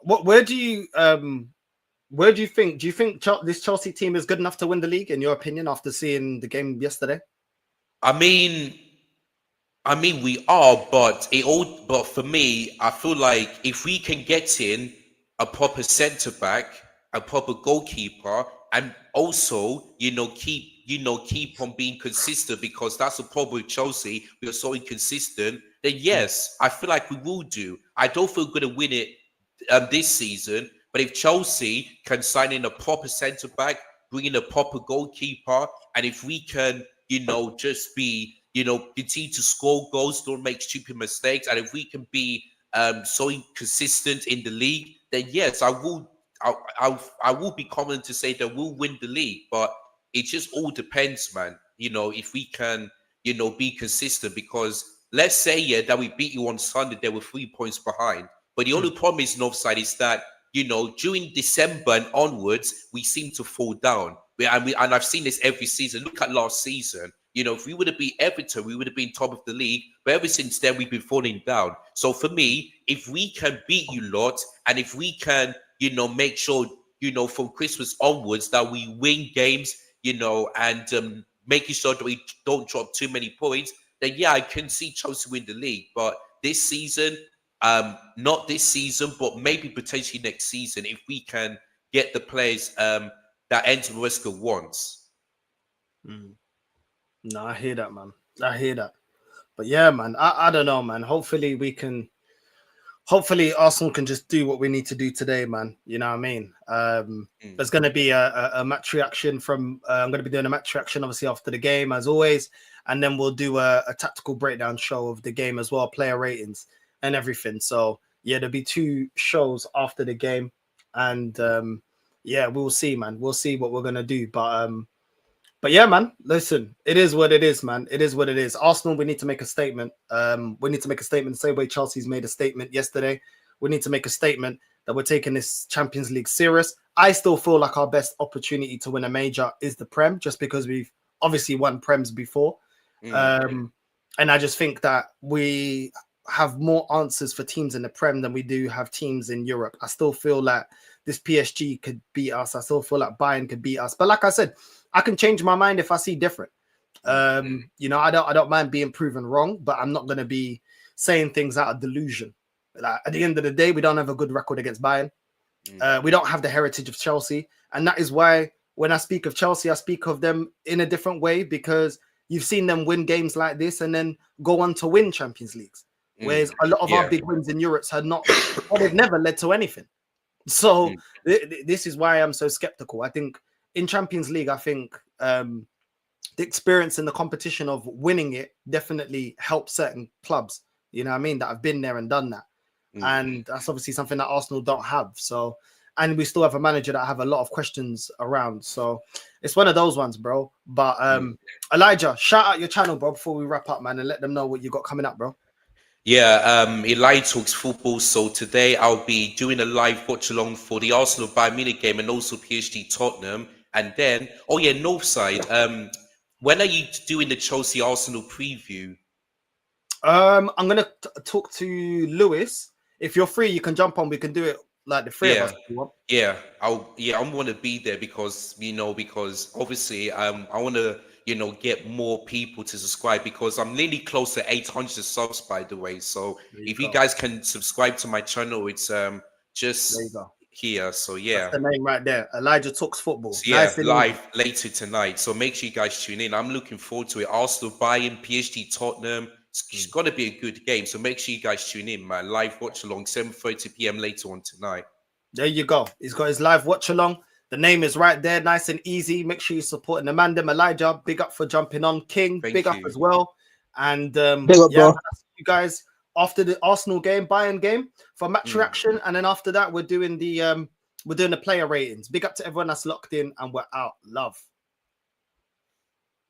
Where do you think? Do you think this Chelsea team is good enough to win the league, in your opinion, after seeing the game yesterday? I mean, we are, but for me, I feel like if we can get in a proper centre back, a proper goalkeeper, and also, keep on being consistent, because that's the problem with Chelsea. We are so inconsistent. Then yes, I feel like we will do. I don't feel we're going to win it this season, but if Chelsea can sign in a proper centre back, bring in a proper goalkeeper, and if we can, just be, continue to score goals, don't make stupid mistakes, and if we can be so consistent in the league, then yes, I will be confident to say that we'll win the league. But it just all depends, man. If we can, be consistent, because let's say that we beat you on Sunday, they were 3 points behind. But the only problem is Northside is that, during December and onwards, we seem to fall down. And I've seen this every season. Look at last season. If we would have beat Everton, we would have been top of the league. But ever since then, we've been falling down. So for me, if we can beat you lot, and if we can, make sure, from Christmas onwards that we win games, and making sure that we don't drop too many points, then yeah, I can see Chelsea win the league. But this season, not this season, but maybe potentially next season, if we can get the players that Enzo Maresca wants. No, I hear that, man. I hear that. But yeah, man, I don't know, man. Hopefully Arsenal can just do what we need to do today, man. You know what I mean? There's going to be a match reaction from, I'm going to be doing a match reaction, obviously, after the game, as always. And then we'll do a tactical breakdown show of the game as well, player ratings and everything. So yeah, there'll be 2 shows after the game. And yeah, we'll see, man. We'll see what we're gonna do. But yeah, man, listen, it is what it is, man. It is what it is. Arsenal, we need to make a statement. We need to make a statement the same way Chelsea's made a statement yesterday. We need to make a statement that we're taking this Champions League serious. I still feel like our best opportunity to win a major is the Prem, just because we've obviously won Prems before. And I just think that we have more answers for teams in the Prem than we do have teams in Europe. I still feel like this PSG could beat us. I still feel like Bayern could beat us. But like I said, I can change my mind if I see different. You know, I don't mind being proven wrong, but I'm not going to be saying things out of delusion. Like, at the end of the day, we don't have a good record against Bayern. We don't have the heritage of Chelsea. And that is why when I speak of Chelsea, I speak of them in a different way, because you've seen them win games like this and then go on to win Champions Leagues. Whereas a lot of our big wins in Europe had not, or they've never led to anything. So this is why I'm so skeptical. I think in Champions League, I think the experience and the competition of winning it definitely helps certain clubs, you know what I mean, that have been there and done that. And that's obviously something that Arsenal don't have. So, and we still have a manager that I have a lot of questions around. So it's one of those ones, bro. But Elijah, shout out your channel, bro, before we wrap up, man, and let them know what you got coming up, bro. Yeah, Elijah Talks Football. So today I'll be doing a live watch along for the Arsenal Bayern Munich game and also PSG Tottenham. And then, oh yeah, Northside. When are you doing the Chelsea Arsenal preview? I'm gonna talk to Lewis. If you're free, you can jump on. We can do it like the three of us. If you want. Yeah, I'm gonna be there because obviously I want to get more people to subscribe, because I'm nearly close to 800 subs, by the way. So if you guys can subscribe to my channel, it's just here. So yeah, that's the name right there. Elijah Talks Football. So, yeah, live later tonight. So make sure you guys tune in. I'm looking forward to it. Arsenal, Bayern, PSG, Tottenham. It's got to be a good game. So make sure you guys tune in, man. Live watch along, 7:30 p.m. later on tonight. There you go. He's got his live watch along. The name is right there, nice and easy. Make sure you're supporting the man. Elijah, big up for jumping on. King, big up as well. And yeah, you guys after the Arsenal game, Bayern game for match reaction, and then after that we're doing the player ratings. Big up to everyone that's locked in, and we're out. Love.